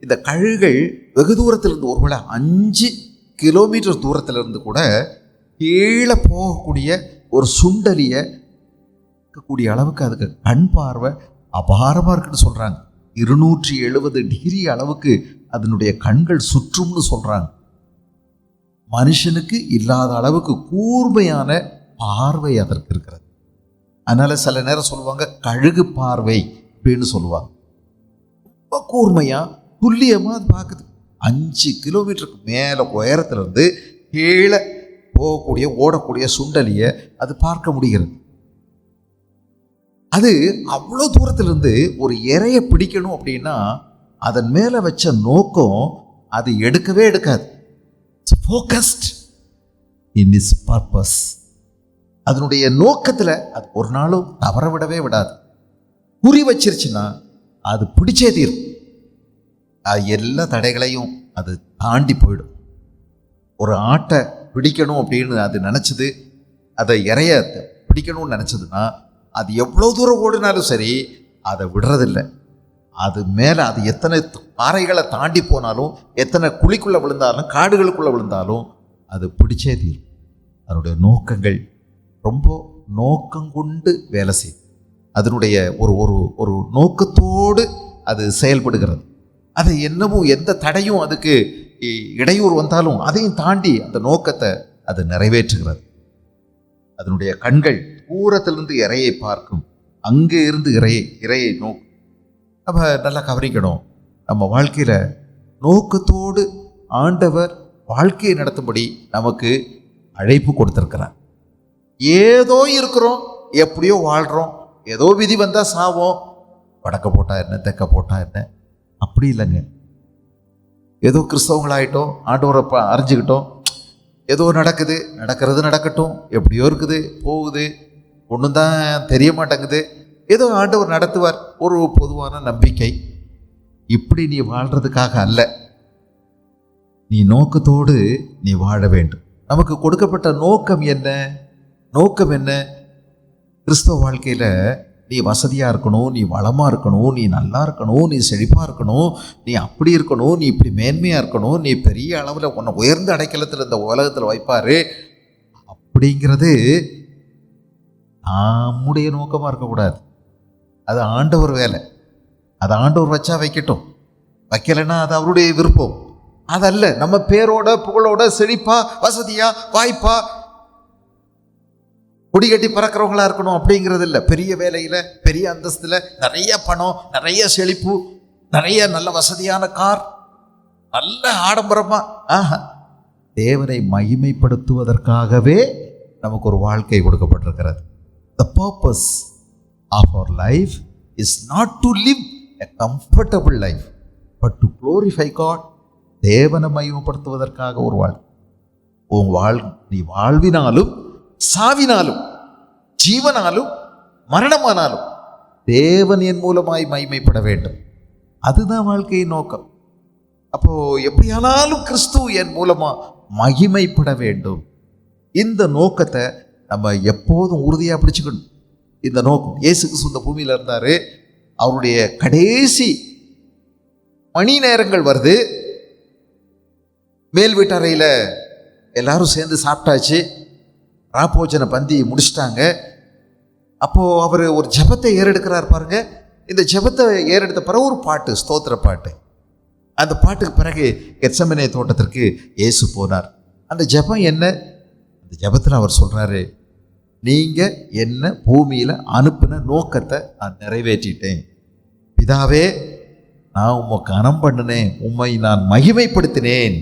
A: இந்த கழுகுகள் வெகு தூரத்திலிருந்து, ஒருவேளை 5 கிலோமீட்டர் தூரத்திலிருந்து கூட கீழே போகக்கூடிய ஒரு சுண்டலியை இருக்கக்கூடிய அளவுக்கு அதுக்கு கண் பார்வை அபாரமாக இருக்குன்னு சொல்கிறாங்க. 270 டிகிரி அளவுக்கு அதனுடைய கண்கள் சுற்றும்னு சொல்கிறாங்க. மனுஷனுக்கு இல்லாத அளவுக்கு கூர்மையான பார்வை அதற்கு இருக்கிறது. அதனால சில நேரம் சொல்லுவாங்க கழுகு பார்வை அப்படின்னு சொல்லுவாங்க. ரொம்ப கூர்மையா துல்லியமா அது பார்க்குது. 5 கிலோமீட்டருக்கு மேலே உயரத்திலிருந்து கீழே போகக்கூடிய ஓடக்கூடிய சுண்டலியை அது பார்க்க முடிகிறது. அது அவ்வளோ தூரத்திலிருந்து ஒரு இரையை பிடிக்கணும் அப்படின்னா அதன் மேலே வச்ச நோக்கம் அது எடுக்கவே எடுக்காது. Focused in is purpose. அதனுடைய நோக்கத்தில் அது ஒரு நாளும் தவற விடவே விடாது. குறி வச்சிருச்சுன்னா அது பிடிச்சே தீரும். அது எல்லா தடைகளையும் அது தாண்டி போயிடும். ஒரு ஆட்டை பிடிக்கணும் அப்படின்னு அது நினச்சது, அதை இறைய பிடிக்கணும்னு நினச்சதுன்னா அது எவ்வளோ தூரம் ஓடினாலும் சரி அதை விடுறதில்லை. அது மேலே அது எத்தனை பாறைகளை தாண்டி போனாலும், எத்தனை குழிக்குள்ளே விழுந்தாலும், காடுகளுக்குள்ளே விழுந்தாலும் அது பிடிச்சே தீரும். அதனுடைய நோக்கங்கள் ரொம்ப நோக்கம் கொண்டு வேலை செய்யும். அதனுடைய ஒரு ஒரு ஒரு நோக்கத்தோடு அது செயல்படுகிறது. அது என்னமோ எந்த தடையும் அதுக்கு இடையூறு வந்தாலும் அதையும் தாண்டி அந்த நோக்கத்தை அது நிறைவேற்றுகிறது. அதனுடைய கண்கள் தூரத்திலிருந்து இரையை பார்க்கும், அங்கே இருந்து இரையை நோக்கும். நம்ம நல்லா கவனிக்கணும், நம்ம வாழ்க்கையில் நோக்கத்தோடு ஆண்டவர் வாழ்க்கையை நடத்தும்படி நமக்கு அழைப்பு கொடுத்துருக்கிறார். ஏதோ இருக்கிறோம், எப்படியோ வாழ்கிறோம், ஏதோ விதி வந்தால் சாவோம், வடக்க போட்டா என்ன தெக்க போட்டா என்ன, அப்படி இல்லைங்க. ஏதோ கிறிஸ்தவங்களாயிட்டோம், ஆண்டவரை அறிஞ்சுக்கிட்டோம், ஏதோ நடக்கிறது நடக்கட்டும், எப்படியோ இருக்குது போகுது, ஒன்றும் தான் தெரிய மாட்டேங்குது, ஏதோ ஆண்டவர் நடத்துவார், ஒரு பொதுவான நம்பிக்கை. இப்படி நீ வாழ்கிறதுக்காக அல்ல, நீ நோக்கத்தோடு நீ வாழ வேண்டும். நமக்கு கொடுக்கப்பட்ட நோக்கம் என்ன? நோக்கம் என்ன? கிறிஸ்தவ வாழ்க்கையில் நீ வசதியாக இருக்கணும், நீ வளமாக இருக்கணும், நீ நல்லா இருக்கணும், நீ செழிப்பாக இருக்கணும், நீ அப்படி இருக்கணும், நீ இப்படி மேன்மையாக இருக்கணும், நீ பெரிய அளவில் உன்னை உயர்ந்த அடைக்கலத்தில் இந்த உலகத்தில் வைப்பார், அப்படிங்கிறது நம்முடைய நோக்கமாக இருக்கக்கூடாது. அது ஆண்டவர் வேலை. அது ஆண்டவர் வச்சா வைக்கட்டும், வைக்கலைன்னா அது அவருடைய விருப்பம். அதல்ல நம்ம பேரோட புகழோட செழிப்பா வசதியா வாய்ப்பா கொடி கட்டி பறக்கிறவங்களா இருக்கணும் அப்படிங்கிறது இல்லை. பெரிய வேலையில் பெரிய அந்தஸ்தில் நிறைய பணம், நிறைய செழிப்பு, நிறைய நல்ல வசதியான கார், நல்ல ஆடம்பரமா, தேவனை மகிமைப்படுத்துவதற்காகவே நமக்கு ஒரு வாழ்க்கை கொடுக்கப்பட்டிருக்கிறது. The purpose of our life is not to live a comfortable life, but to glorify God. தேவனை மகிமைப்படுத்துவதற்காக ஒரு நீ வாழ்வினாலும் சாவினாலும் ஜீவனாலும் மரணமானாலும் தேவன் என் மூலமாய் மகிமைப்பட வேண்டும். அதுதான் வாழ்க்கையின் நோக்கம். அப்போ எப்படியானாலும் கிறிஸ்து என் மூலமா மகிமைப்பட வேண்டும். இந்த நோக்கத்தை நம்ம எப்போதும் உறுதியாக பிடிச்சுக்கணும். இந்த நோக்கம், இயேசு கிறிஸ்து இந்த பூமியில் இருந்தார், அவருடைய கடைசி மணி நேரங்கள் வருது. மேல் வீட்டறையில் எல்லாரும் சேர்ந்து சாப்பிட்டாச்சு, ராப்போஜன பந்தி முடிச்சிட்டாங்க. அப்போது அவர் ஒரு ஜெபத்தை ஏறெடுக்கிறார் பாருங்க. இந்த ஜெபத்தை ஏறெடுத்த பிறகு ஒரு பாட்டு, ஸ்தோத்திர பாட்டு. அந்த பாட்டுக்கு பிறகு கெத்செமனே தோட்டத்திற்கு இயேசு போனார். அந்த ஜெபம் என்ன? அந்த ஜெபத்தில் அவர் சொல்கிறாரு, நீங்கள் என்ன பூமியில் அனுப்பின நோக்கத்தை நான் நிறைவேற்றிட்டேன். பிதாவே, நான் உம்மை கனம் பண்ணினேன், உம்மை நான் மகிமைப்படுத்தினேன்.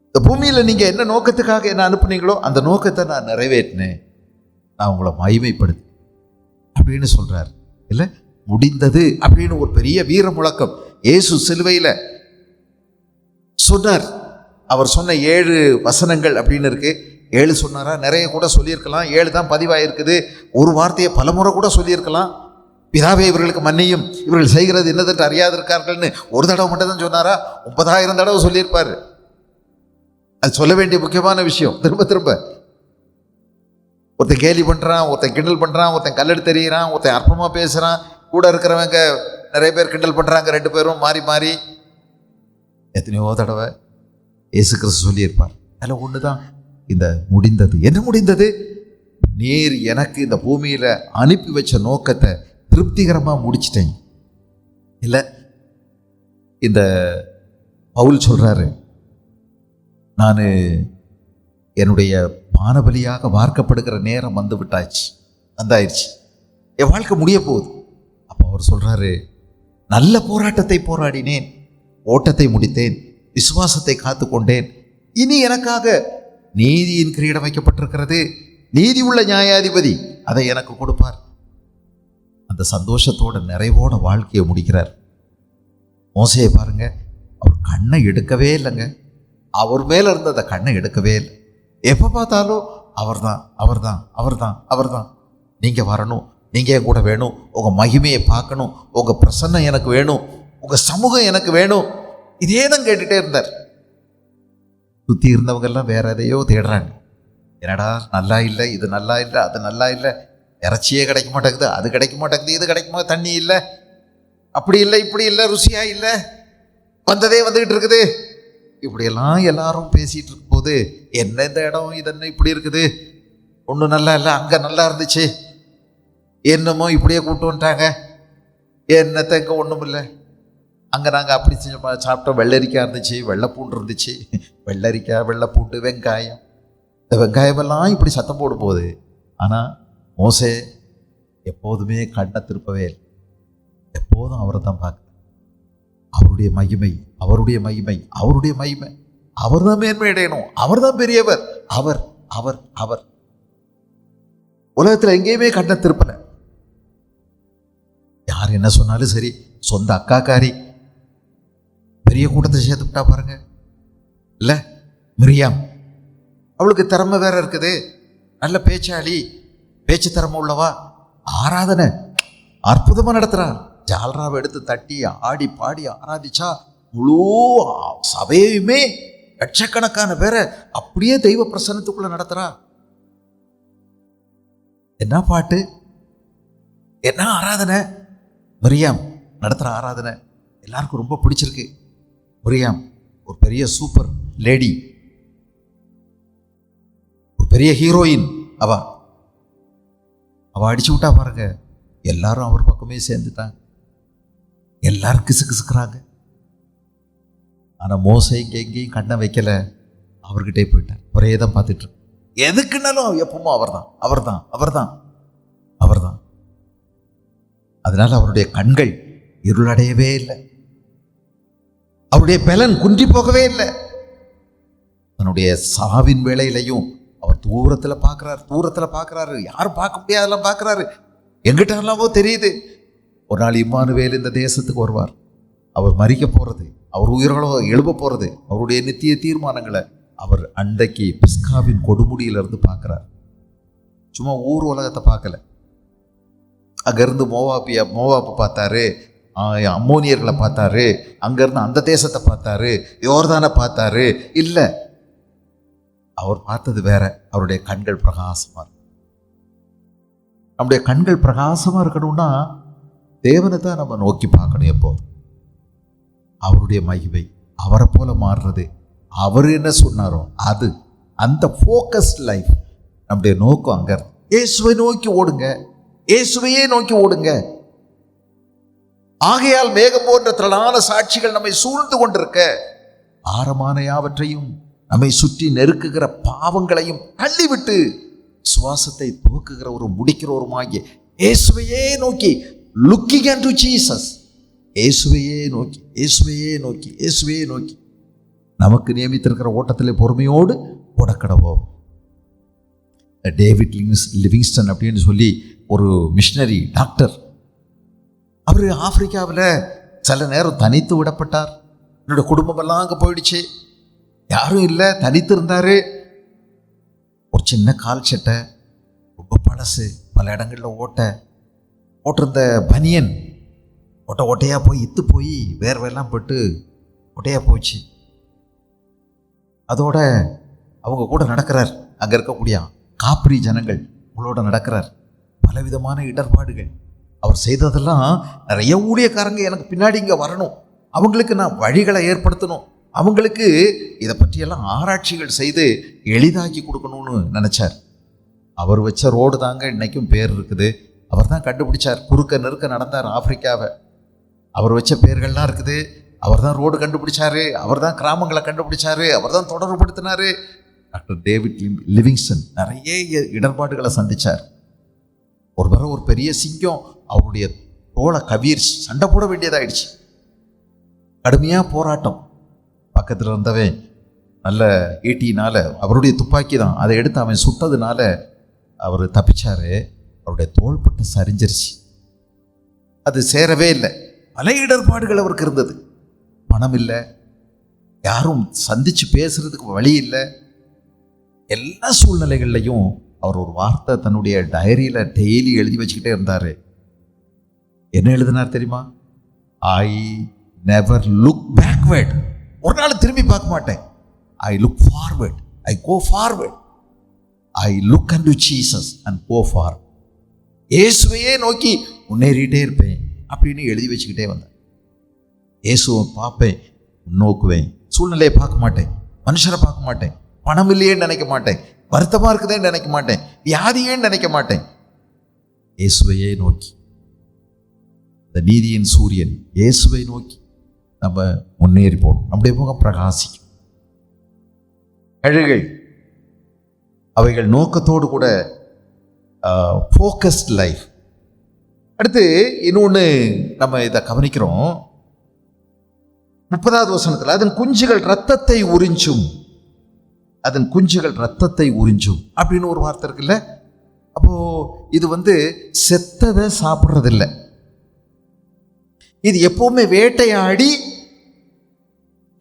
A: இந்த பூமியில் நீங்கள் என்ன நோக்கத்துக்காக என்ன அனுப்புனீங்களோ அந்த நோக்கத்தை நான் நிறைவேற்றினேன், நான் உங்களை மகிமைப்படுத்தி அப்படின்னு சொல்கிறார். இல்லை, முடிந்தது அப்படின்னு ஒரு பெரிய வீர முழக்கம் இயேசு சிலுவையில் சொன்னார். அவர் சொன்ன 7 வசனங்கள் அப்படின்னு இருக்கு. 7 சொன்னாரா? நிறைய கூட சொல்லியிருக்கலாம். 7 தான் பதிவாயிருக்குது. ஒரு வார்த்தையை பலமுறை கூட சொல்லியிருக்கலாம். பிதாவே, இவர்களுக்கு மன்னியும், இவர்கள் செய்கிறது என்னதென்று அறியாதிருக்கார்கள்னு ஒரு தடவை மட்டும் தான் சொன்னாரா? 30,000 தடவை சொல்லியிருப்பார். அது சொல்ல வேண்டிய முக்கியமான விஷயம். திரும்ப திரும்ப ஒருத்தன் கேலி பண்ணுறான், ஒருத்தன் கிண்டல் பண்ணுறான், ஒருத்தன் கல்லெடுத்து தெரிகிறான், ஒருத்தன் அற்பமாக பேசுகிறான், கூட இருக்கிறவங்க நிறைய பேர் கிண்டல் பண்ணுறாங்க, 2 பேரும் மாறி மாறி எத்தனையோ தடவை இயேசு கிறிஸ்து சொல்லியிருப்பார். அதில் ஒன்று தான் இந்த முடிந்தது. என்ன முடிந்தது? நீர் எனக்கு இந்த பூமியில் அனுப்பி வச்ச நோக்கத்தை திருப்திகரமாக முடிச்சிட்டேன். இல்லை, இந்த பவுல் சொல்கிறாரு, நான் என்னுடைய பானபலியாக வார்க்கப்படுகிற நேரம் வந்தாயிடுச்சு, என் வாழ்க்கை முடிய போகுது. அப்போ அவர் சொல்கிறாரு, நல்ல போராட்டத்தை போராடினேன், ஓட்டத்தை முடித்தேன், விசுவாசத்தை காத்து கொண்டேன், இனி எனக்காக நீதியின் கிரீடம் வைக்கப்பட்டிருக்கிறது, நீதி உள்ள நியாயாதிபதி அதை எனக்கு கொடுப்பார். அந்த சந்தோஷத்தோட நிறைவோட வாழ்க்கையை முடிக்கிறார். மோசேயை பாருங்க, அவர் கண்ணை எடுக்கவே இல்லைங்க. அவர் மேலே இருந்த அந்த கண்ணை எடுக்கவே இல்லை. எப்போ பார்த்தாலும் அவர்தான் அவர்தான் அவர்தான் அவர்தான். நீங்கள் வரணும், நீங்கள் என் கூட வேணும், உங்கள் மகிமையை பார்க்கணும், உங்கள் பிரசன்னம் எனக்கு வேணும், உங்கள் சமூகம் எனக்கு வேணும், இதே தான் கேட்டுகிட்டே இருந்தார். சுற்றி இருந்தவங்கெல்லாம் வேற எதையோ தேடுறாங்க. என்னடா நல்லா இல்லை, இது நல்லா இல்லை, அது நல்லா இல்லை, இறைச்சியே கிடைக்க மாட்டேங்குது, அது கிடைக்க மாட்டேங்குது, இது கிடைக்குமா, தண்ணி இல்லை, அப்படி இல்லை, இப்படி இல்லை, ருசியாக இல்லை, வந்ததே வந்துக்கிட்டு இருக்குது, இப்படியெல்லாம் எல்லாரும் பேசிகிட்டு இருக்கும்போது, என்ன இந்த இடம், இது என்ன இப்படி இருக்குது, ஒன்றும் நல்லா இல்லை, அங்கே நல்லா இருந்துச்சு, என்னமோ இப்படியே கூப்பிட்டு வந்துட்டாங்க, என்னத்த இங்கே ஒன்றும் இல்லை. அங்கே நாங்கள் அப்படி சாப்பிட்டோம். வெள்ளரிக்காய் இருந்துச்சு, வெள்ளைப்பூண்டு இருந்துச்சு. வெள்ளரிக்காய், வெள்ளைப்பூண்டு, வெங்காயம். இந்த வெங்காயமெல்லாம் இப்படி சத்தம் போடும் போது, ஆனால் மோசே எப்போதுமே கண்ணை திருப்பவே இல்லை. எப்போதும் அவரை தான் பார்க்க. அவருடைய மகிமை, அவருடைய மகிமை, அவருடைய மகிமை. அவர் தான் மேன்மை அடையணும். அவர் தான் பெரியவர். அவர் அவர் அவர் உலகத்தில் எங்கேயுமே கண்ணை திருப்பல. யார் என்ன சொன்னாலும் சரி, சொந்த அக்காக்காரி பெரிய கூட்டத்தை சேர்த்துட்டா பாருங்க. இல்லை, மிரியாம், அவளுக்கு திறமை வேற இருக்குது, நல்ல பேச்சாளி, பேச்சு திறமை உள்ளவா, ஆராதனை அற்புதமாக நடத்துகிறான். ஜால்ராவை எடுத்து தட்டி ஆடி பாடி ஆராதிச்சா முழு சபையுமே லட்சக்கணக்கான பேரை அப்படியே தெய்வ பிரசன்னத்துக்குள்ள நடத்துறா. என்ன பாட்டு, என்ன ஆராதனை! மிரியாம் நடத்துகிற ஆராதனை எல்லாருக்கும் ரொம்ப பிடிச்சிருக்கு. மிரியாம் ஒரு பெரிய சூப்பர் லேடி, ஒரு பெரிய ஹீரோயின். அவ அடிச்சு விட்டா பாருங்க, எல்லாரும் அவர் பக்கமே சேர்ந்துட்டாங்க. எல்லாரும் கிசு கிசுக்குறாங்க. ஆனால் மோசே எங்கேயும் கண்ணை வைக்கல, அவர்கிட்டே போயிட்டார். ஒரே தான் பார்த்துட்டு எதுக்குன்னாலும் எப்பவுமோ அவர்தான் அவர்தான் அவர்தான் அவர்தான். அதனால அவருடைய கண்கள் இருளடையவே இல்லை, அவருடைய பலன் குன்றி போகவே இல்லை. தன்னுடைய சாவின் வேளையிலையும் அவர் தூரத்தில் பார்க்குறாரு. யாரும் பார்க்க முடியாதெல்லாம் பார்க்குறாரு. எங்கிட்ட எல்லாமோ தெரியுது. ஒரு நாள் இம்மானுவேல் இந்த தேசத்துக்கு வருவார். அவர் மரிக்க போகிறது, அவர் உயிரோட எழுப்ப போகிறது, அவருடைய நித்திய தீர்மானங்களை அவர் அன்றைக்கு பிஸ்காவின் கொடுமுடியிலிருந்து பார்க்குறார். சும்மா ஊர் உலகத்தை பார்க்கல. அங்கேருந்து மோவாப்பு பார்த்தாரு, அம்மோனியர்களை பார்த்தாரு, அங்கேருந்து அந்த தேசத்தை பார்த்தாரு, யோர்தானை பார்த்தாரு. இல்லை, அவர் பார்த்தது வேற. அவருடைய கண்கள் பிரகாசமாக. நம்முடைய கண்கள் பிரகாசமாக இருக்கணும்னா தேவனை தான் நம்ம நோக்கி பார்க்கணும். எப்போ அவருடைய மகிமை, அவரை போல மாறுறது, அவர் என்ன சொன்னாரோ அது, அந்த ஃபோக்கஸ்ட் லைஃப். நம்முடைய நோக்கம் அங்கே இயேசுவை நோக்கி ஓடுங்க, இயேசுவையே நோக்கி ஓடுங்க. ஆகையால் மேகம் போன்ற திரளான சாட்சிகள் நம்மை சூழ்ந்து கொண்டிருக்க, ஆரமான யாவற்றையும் நம்மை சுற்றி நெருக்குகிற பாவங்களையும் தள்ளிவிட்டு சுவாசத்தை துவக்குகிற ஒரு முடிக்கிறவருமாகிய இயேசுவையே நோக்கி, லுக்கிங் அன்டு ஜீசஸ், இயேசுவையே நோக்கி, இயேசுவையே நோக்கி, இயேசுவையே நோக்கி நமக்கு நியமித்திருக்கிற ஓட்டத்தில் பொறுமையோடு ஓடக்கடவோம். டேவிட் லிவிங்ஸ்டன் அப்படின்னு சொல்லி ஒரு மிஷனரி டாக்டர், அவர் ஆப்பிரிக்காவில் சில நேரம் தனித்து விடப்பட்டார். என்னோட குடும்பமெல்லாம் அங்கே போயிடுச்சு, யாரும் இல்லை, தனித்து இருந்தார். ஒரு சின்ன கால் சட்டை, ரொம்ப பழசு, பல இடங்களில் ஓட்டிருந்த பனியன் ஓட்டையாக போய் இத்து போய் வேர்வையெல்லாம் போட்டு ஒட்டையாக போச்சு. அதோட அவங்க கூட நடக்கிறார். அங்கே இருக்கக்கூடிய காப்ரி ஜனங்கள் உங்களோட நடக்கிறார். பலவிதமான இடர்பாடுகள். அவர் செய்ததெல்லாம், நிறைய ஊழியக்காரங்க எனக்கு பின்னாடி இங்கே வரணும், அவங்களுக்கு நான் வழிகளை ஏற்படுத்தணும், அவங்களுக்கு இதை பற்றியெல்லாம் ஆராய்ச்சிகள் செய்து எளிதாக்கி கொடுக்கணும்னு நினச்சார். அவர் வச்ச ரோடு தாங்க இன்றைக்கும் பேர் இருக்குது. அவர் தான் கண்டுபிடிச்சார். குறுக்க நெருக்க நடந்தார் ஆப்பிரிக்காவை. அவர் வச்ச பேர்கள்லாம் இருக்குது. அவர் தான் ரோடு கண்டுபிடிச்சாரு, அவர் தான் கிராமங்களை கண்டுபிடிச்சாரு, அவர் தான் தொடர்புபடுத்தினார். டாக்டர் டேவிட் லிவிங்ஸ்டன் நிறைய இடர்பாடுகளை சந்தித்தார். ஒரு முறை ஒரு பெரிய சிங்கம் அவருடைய தோளை கவிர் சண்டை போட வேண்டியதாயிடுச்சு. கடுமையாக போராட்டம். பக்கத்தில் இருந்தவன் நல்ல ஈட்டினால, அவருடைய துப்பாக்கி தான், அதை எடுத்து அவன் சுட்டதுனால அவர் தப்பிச்சாரு. அவருடைய தோள்பட்டை சரிஞ்சிருச்சு. அது சேரவே இல்லை. பல இடர்பாடுகள் அவருக்கு இருந்தது. பணம் இல்லை, யாரும் சந்திச்சு பேசுறதுக்கு வழி இல்லை. எல்லா சூழ்நிலைகள்லையும் அவர் ஒரு வார்த்தை தன்னுடைய டைரியில் டெய்லி எழுதி வச்சுக்கிட்டே இருந்தார். என்ன எழுதினார் தெரியுமா? I never look backward. ஒரு நாள் திரும்பி பார்க்க மாட்டேன். I look forward, I go forward, I look unto Jesus and go forward. இயேசுவையே நோக்கி முன்னேறிட்டே இருப்பேன் அப்படின்னு எழுதி வச்சுக்கிட்டே வந்தேன். இயேசுவை பார்ப்பேன், நோக்குவேன். சூழ்நிலையை பார்க்க மாட்டேன், மனுஷரை பார்க்க மாட்டேன், பணம் இல்லையேன்னு நினைக்க மாட்டேன், வருத்தமாக இருக்குதேன்னு நினைக்க மாட்டேன், வியாதியேன்னு நினைக்க மாட்டேன். இயேசுவையே நோக்கி, இந்த நீதியின் சூரியன் இயேசுவை நோக்கி நம்ம முன்னேறி போகணும். நம்முடைய முகம் பிரகாசிக்கும். கழுகுகள் அவைகள் நோக்கத்தோடு கூட ஃபோக்கஸ்ட் லைஃப். அடுத்து இன்னொன்று நம்ம இதை கவனிக்கிறோம். 30வது வசனத்தில் அதன் குஞ்சுகள் இரத்தத்தை உறிஞ்சும், அதன் குஞ்சுகள் இரத்தத்தை உறிஞ்சும் அப்படின்னு ஒரு வார்த்தை இருக்குல்ல. அப்போ இது செத்ததை சாப்பிட்றதில்லை. இது எப்பவுமே வேட்டையாடி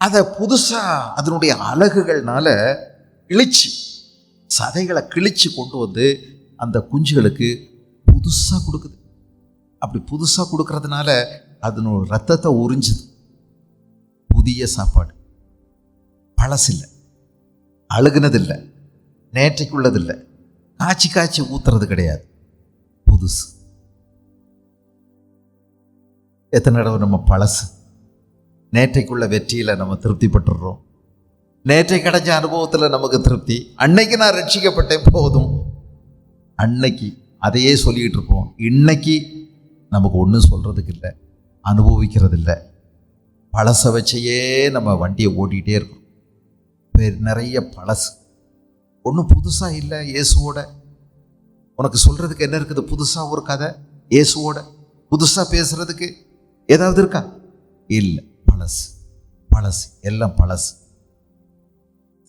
A: அதை புதுசா அதனுடைய அலகுகள்னால கிழிச்சு, சதைகளை கிழிச்சு கொண்டு வந்து அந்த குஞ்சுகளுக்கு புதுசா கொடுக்குது. அப்படி புதுசா கொடுக்கறதுனால அதனோட ரத்தத்தை உறிஞ்சுது. புதிய சாப்பாடு, பழசில்லை, அழுகுனதில்லை, நேற்றைக்குள்ளதில்லை, காய்ச்சி காய்ச்சி ஊத்துறது கிடையாது, புதுசு. எத்தனை தடவை நம்ம பழசு நேற்றைக்குள்ள வெற்றியில் நம்ம திருப்தி பட்டுடுறோம். நேற்றை கிடைச்ச அனுபவத்தில் நமக்கு திருப்தி, அன்னைக்கு நான் ரட்சிக்கப்பட்டேன் போதும், அன்னைக்கு அதையே சொல்லிக்கிட்டு இருப்போம். இன்னைக்கு நமக்கு ஒன்றும் சொல்கிறதுக்கு இல்லை, அனுபவிக்கிறது இல்லை. பழசை வச்சையே நம்ம வண்டியை ஓட்டிகிட்டே இருக்கோம். நிறைய பழசு, ஒன்றும் புதுசாக இல்லை. இயேசுவோட உனக்கு சொல்கிறதுக்கு என்ன இருக்குது? புதுசாக ஒரு கதை இயேசுவோட புதுசாக பேசுகிறதுக்கு ஏதாவது இருக்கா? இல்லை. பழசு பழசு, எல்லாம் பழசு.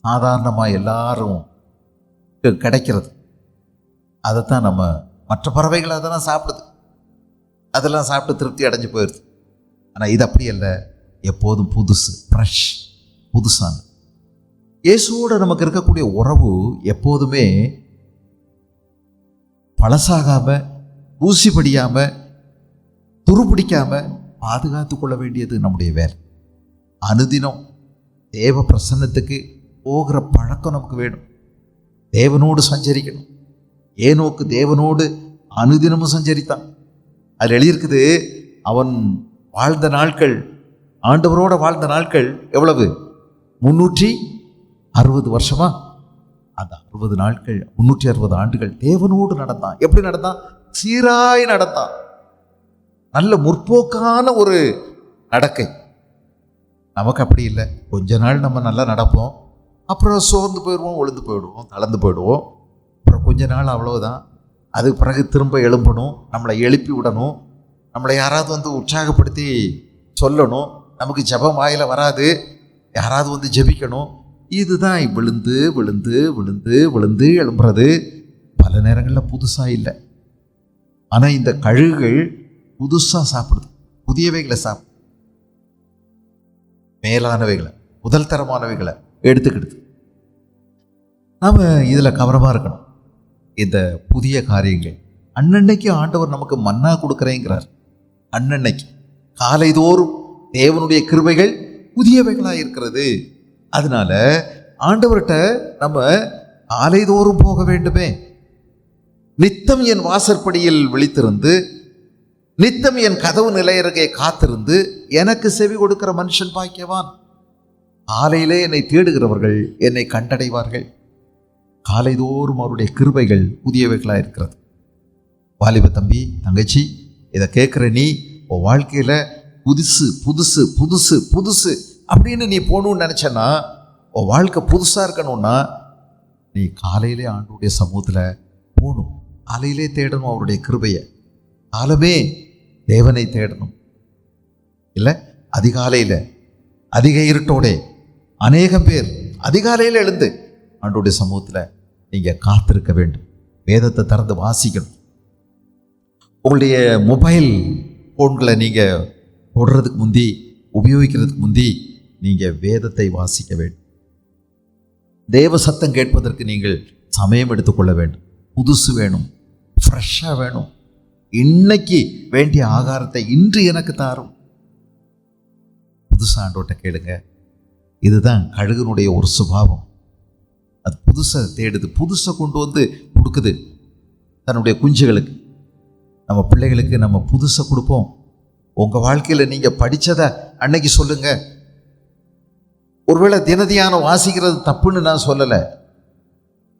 A: சாதாரணமாக எல்லாரும் கிடைக்கிறது அதைத்தான் நம்ம, மற்ற பறவைகள் அதெல்லாம் சாப்பிடுது, அதெல்லாம் சாப்பிட்டு திருப்தி அடைஞ்சு போயிடுது. ஆனால் இது அப்படி இல்லை, எப்போதும் புதுசு, ஃப்ரெஷ், புதுசான. இயேசுவோட நமக்கு இருக்கக்கூடிய உறவு எப்போதுமே பழசாகாம, ஊசிப்படியாம, துருப்பிடிக்காம பாதுகாத்து கொள்ள வேண்டியது நம்முடைய வேலை. அனுதினம் தேவ பிரசன்னத்துக்கு போகிற பழக்கம் நமக்கு வேணும். தேவனோடு சஞ்சரிக்கணும். ஏனோக்கு தேவனோடு அனுதினமும் சஞ்சரித்தான். அதில் எழுதியிருக்குது, அவன் வாழ்ந்த நாட்கள், ஆண்டவரோட வாழ்ந்த நாட்கள் எவ்வளவு? 360 வருஷமா? அந்த 60 நாட்கள், 360 ஆண்டுகள் தேவனோடு நடந்தான். எப்படி நடந்தான்? சீராய் நடந்தான். நல்ல முற்போக்கான ஒரு நடக்கை. நமக்கு அப்படி இல்லை. கொஞ்ச நாள் நம்ம நல்லா நடப்போம், அப்புறம் சோர்ந்து போயிடுவோம், ஒழுந்து போயிடுவோம், தளர்ந்து போயிடுவோம். அப்புறம் கொஞ்ச நாள் அவ்வளோதான். அதுக்கு பிறகு திரும்ப எழும்பணும், நம்மளை எழுப்பி விடணும், நம்மளை யாராவது உற்சாகப்படுத்தி சொல்லணும். நமக்கு ஜெபம் வாயில வராது, யாராவது ஜெபிக்கணும். இதுதான் விழுந்து விழுந்து விழுந்து விழுந்து எழும்புறது. பல நேரங்களில் புதுசாக இல்லை. ஆனால் இந்த கழுகுகள் புதுசாக சாப்பிடுது, புதியவைகளை சாப்பிடு, மேலானவைகளை, முதல் தரமானவைகளை எடுத்துக்கிடுது. நாம் இதில் கவனமாக இருக்கணும். இந்த புதிய காரியங்கள் அன்னன்னைக்கு ஆண்டவர் நமக்கு மன்னா கொடுக்குறேங்கிறார். அன்னன்னைக்கு காலைதோறும் தேவனுடைய கிருபைகள் புதியவைகளாக இருக்கிறது. அதனால ஆண்டவர்கிட்ட நம்ம காலைதோறும் போக வேண்டுமே. நித்தம் என் வாசற்படியில் விழித்திருந்து, நித்தம் என் கதவு நிலையருகே காத்திருந்து எனக்கு செவி கொடுக்கிற மனுஷன் பாக்கியவான். காலையிலே என்னை தேடுகிறவர்கள் என்னை கண்டடைவார்கள். காலைதோறும் அவருடைய கிருபைகள் புதியவைகளாக இருக்கிறது. வாலிப தம்பி, தங்கச்சி, இதை கேட்குற நீ உன் வாழ்க்கையில் புதுசு புதுசு புதுசு புதுசு அப்படின்னு நீ போகணும்னு நினச்சேன்னா, உன் வாழ்க்கை புதுசாக இருக்கணும்னா நீ காலையிலே ஆண்டவருடைய சமூகத்தில் போகணும். காலையிலே தேடணும் அவருடைய கிருபையை. காலமே தேவனை தேடணும். இல்லை, அதிகாலையில் அதிக இருட்டோடே அநேகம் பேர் அதிகாலையில் எழுந்து ஆண்டவருடைய சமூகத்தில் நீங்கள் காத்திருக்க வேண்டும். வேதத்தை திறந்து வாசிக்கணும். உங்களுடைய மொபைல் ஃபோன்களை நீங்கள் தொடுறதுக்கு முந்தி, உபயோகிக்கிறதுக்கு முந்தி நீங்கள் வேதத்தை வாசிக்க வேண்டும். தேவ சத்தம் கேட்பதற்கு நீங்கள் சமயம் எடுத்துக்கொள்ள வேண்டும். புதுசு வேணும், ஃப்ரெஷ்ஷாக வேணும். இன்னைக்கு வேண்டிய ஆகாரத்தை இன்று எனக்கு தாரும். புதுசாக ஆண்டவர்கிட்ட கேளுங்க. இதுதான் கழுகுனுடைய ஒரு சுபாவம். அது புதுசை தேடுது, புதுசை கொண்டு வந்து கொடுக்குது தன்னுடைய குஞ்சுகளுக்கு. நம்ம பிள்ளைகளுக்கு நம்ம புதுசை கொடுப்போம். உங்கள் வாழ்க்கையில் நீங்கள் படித்ததை அன்னைக்கு சொல்லுங்க. ஒருவேளை தினதியானம் வாசிக்கிறது தப்புன்னு நான் சொல்லலை.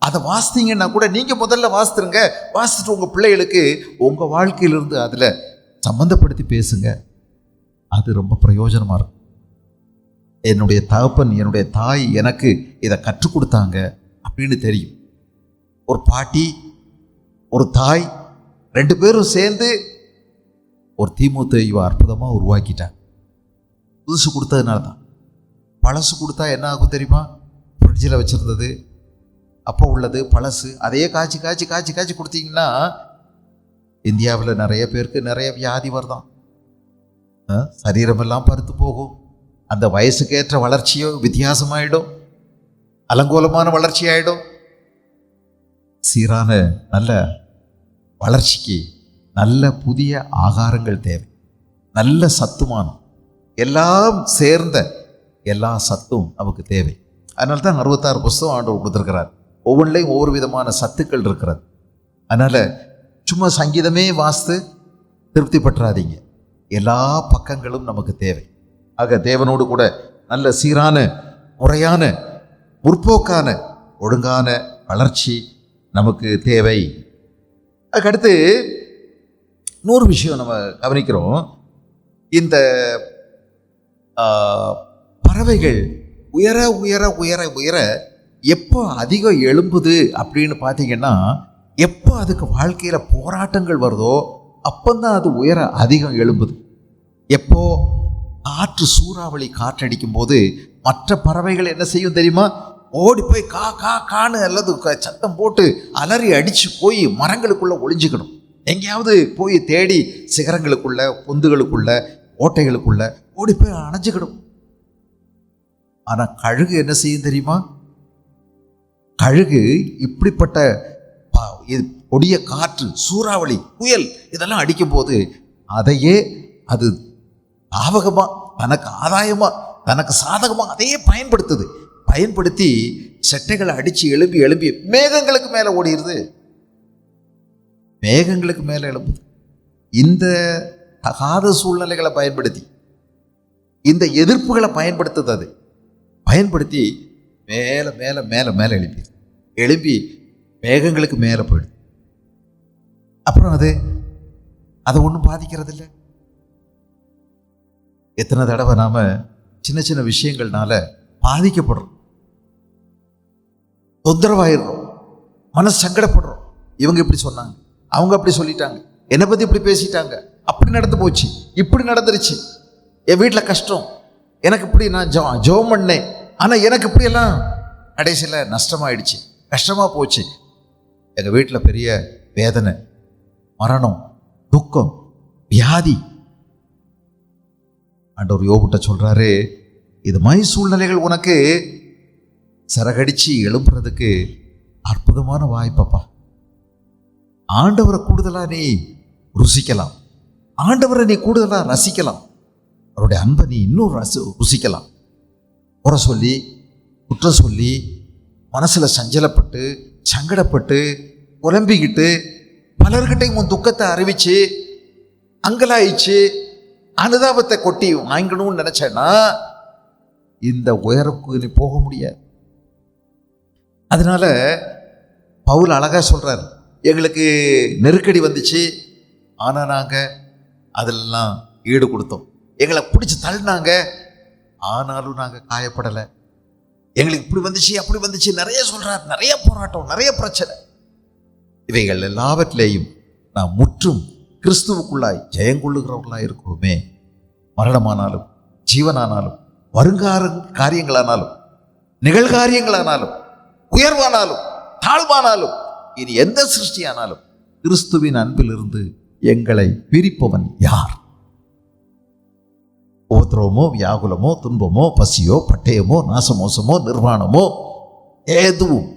A: அதை வாசித்தீங்கன்னா கூட நீங்கள் முதல்ல வாசித்துருங்க. வாசித்துட்டு உங்கள் பிள்ளைகளுக்கு உங்கள் வாழ்க்கையிலிருந்து அதில் சம்மந்தப்படுத்தி பேசுங்க. அது ரொம்ப பிரயோஜனமாக இருக்கும். என்னுடைய தகப்பன், என்னுடைய தாய் எனக்கு இதை கற்றுக் கொடுத்தாங்க அப்படின்னு தெரியும். ஒரு பாட்டி, ஒரு தாய், 2 பேரும் சேர்ந்து ஒரு தீமோத்தேயுவை அற்புதமாக உருவாக்கிட்டாங்க. புதுசு கொடுத்ததுனால தான். பழசு கொடுத்தா என்ன ஆகும் தெரியுமா? ஃப்ரிட்ஜில் வச்சுருந்தது, அப்போ உள்ளது பழசு, அதையே காய்ச்சி காய்ச்சி காய்ச்சி காய்ச்சி கொடுத்தீங்கன்னா இந்தியாவில் நிறைய பேருக்கு நிறைய வியாதி வருதான். சரீரமெல்லாம் பருத்து போகும். அந்த வயசுக்கேற்ற வளர்ச்சியோ வித்தியாசமாயிடும், அலங்கோலமான வளர்ச்சி ஆகிடும். சீரான நல்ல வளர்ச்சிக்கு நல்ல புதிய ஆகாரங்கள் தேவை, நல்ல சத்துமானம், எல்லாம் சேர்ந்த எல்லா சத்தும் நமக்கு தேவை. அதனால தான் 66 புஸ்தகம் ஆண்டவர் கொடுத்துருக்கிறார். ஒவ்வொன்றிலையும் ஒவ்வொரு விதமான சத்துக்கள் இருக்கிறது. அதனால் சும்மா சங்கீதமே வாசித்து திருப்தி பற்றாதீங்க. எல்லா பக்கங்களும் நமக்கு தேவை. ஆக தேவனோடு கூட நல்ல சீரான, முறையான, முற்போக்கான, ஒழுங்கான வளர்ச்சி நமக்கு தேவை. அதுக்கடுத்து இன்னொரு விஷயம் நம்ம கவனிக்கிறோம். இந்த பறவைகள் உயர உயர உயர உயர எப்போ அதிகம் எழும்புது அப்படின்னு பார்த்தீங்கன்னா, எப்போ அதுக்கு வாழ்க்கையில் போராட்டங்கள் வருதோ அப்போந்தான் அது உயர அதிகம் எழும்புது. எப்போ காற்று, சூறாவளி காற்றடிக்கும் போது மற்ற பறவைகள் என்ன செய்யும் தெரியுமா? ஓடி போய் கா கா கான்னு அல்லது சத்தம் போட்டு அலறி அடித்து போய் மரங்களுக்குள்ளே ஒளிஞ்சிக்கணும். எங்கேயாவது போய் தேடி சிகரங்களுக்குள்ள, பொந்துகளுக்குள்ள, ஓட்டைகளுக்குள்ள ஓடி போய் அணைஞ்சிக்கணும். ஆனால் கழுகு என்ன செய்யும் தெரியுமா? கழுகு இப்படிப்பட்ட கொடிய காற்று, சூறாவளி, புயல் இதெல்லாம் அடிக்கும்போது அதையே அது லாபகமாக, தனக்கு ஆதாயமாக, தனக்கு சாதகமாக அதையே பயன்படுத்தி செட்டைகளை அடித்து எழும்பி எழும்பி மேகங்களுக்கு மேலே ஓடிடுது, மேகங்களுக்கு மேலே எழும்புது. இந்த தகாத சூழ்நிலைகளை பயன்படுத்தி, இந்த எதிர்ப்புகளை பயன்படுத்தி மேலே மேலே மேலே மேலே எழும்பி மேகங்களுக்கு மேலே போயிடுது. அப்புறம் அதை ஒன்றும் பாதிக்கிறது இல்லை. எத்தனை தடவை நாம் சின்ன சின்ன விஷயங்கள்னால பாதிக்கப்படுறோம், தொந்தரவாயிடுறோம், மனசு சங்கடப்படுறோம். இவங்க இப்படி சொன்னாங்க, அவங்க அப்படி சொல்லிட்டாங்க, என்னை பற்றி இப்படி பேசிட்டாங்க, அப்படி நடந்து போச்சு, இப்படி நடந்துருச்சு, என் வீட்டில் கஷ்டம், எனக்கு இப்படி நான் ஜெபம் பண்ணேன், ஆனால் எனக்கு இப்படியெல்லாம் கடைசியில் நஷ்டமாயிடுச்சு, கஷ்டமாக போச்சு, எங்கள் வீட்டில் பெரிய வேதனை, மரணம், துக்கம், வியாதி. ஆண்டவர் யோபுட்ட சொல்கிறாரு, இது மாதிரி சூழ்நிலைகள் உனக்கு சிறகடிச்சு எழுப்புறதுக்கு அற்புதமான வாய்ப்பப்பா. ஆண்டவரை கூடுதலாக நீ ருசிக்கலாம், ஆண்டவரை நீ கூடுதலாக ரசிக்கலாம், அவருடைய அன்பை நீ இன்னும் ருசிக்கலாம். குறை சொல்லி, குற்றம் சொல்லி, மனசில் சஞ்சலப்பட்டு, சங்கடப்பட்டு, குழம்பிக்கிட்டு, பலர்கிட்டையும் உன் துக்கத்தை அறிவிச்சு, அங்கலாயிச்சு, அனுதாபத்தை கொட்டி வாங்கணும்னு நினைச்சேன்னா இந்த உயரப்புக்கு நீ போக முடியாது. அதனால பவுல் அழகா சொல்றார், எங்களுக்கு நெருக்கடி வந்துச்சு, ஆனால் நாங்கள் அதிலெல்லாம் ஈடு கொடுத்தோம். எங்களை பிடிச்சி தள்ளினாங்க, ஆனாலும் நாங்கள் காயப்படலை. எங்களுக்கு இப்படி வந்துச்சு, அப்படி வந்துச்சு, நிறைய சொல்றார், நிறைய போராட்டம், நிறைய பிரச்சனை. இவைகள் எல்லாவற்றிலேயும் நாம் முற்றும் கிறிஸ்துவுக்குள்ளாய் ஜெயங்கொள்ளுகிறவர்களாக இருக்கிறோமே. மரணமானாலும், ஜீவனானாலும், வருங்கால காரியங்களானாலும், நிகழ்காரியங்களானாலும், உயர்வானாலும், தாழ்வானாலும், இனி எந்த சிருஷ்டியானாலும் கிறிஸ்துவின் அன்பிலிருந்து எங்களை பிரிப்பவன் யார்? உபத்திரவமோ, வியாகுலமோ, துன்பமோ, பசியோ, பட்டயமோ, நாசமோசமோ, நிர்வாணமோ, எதுவும்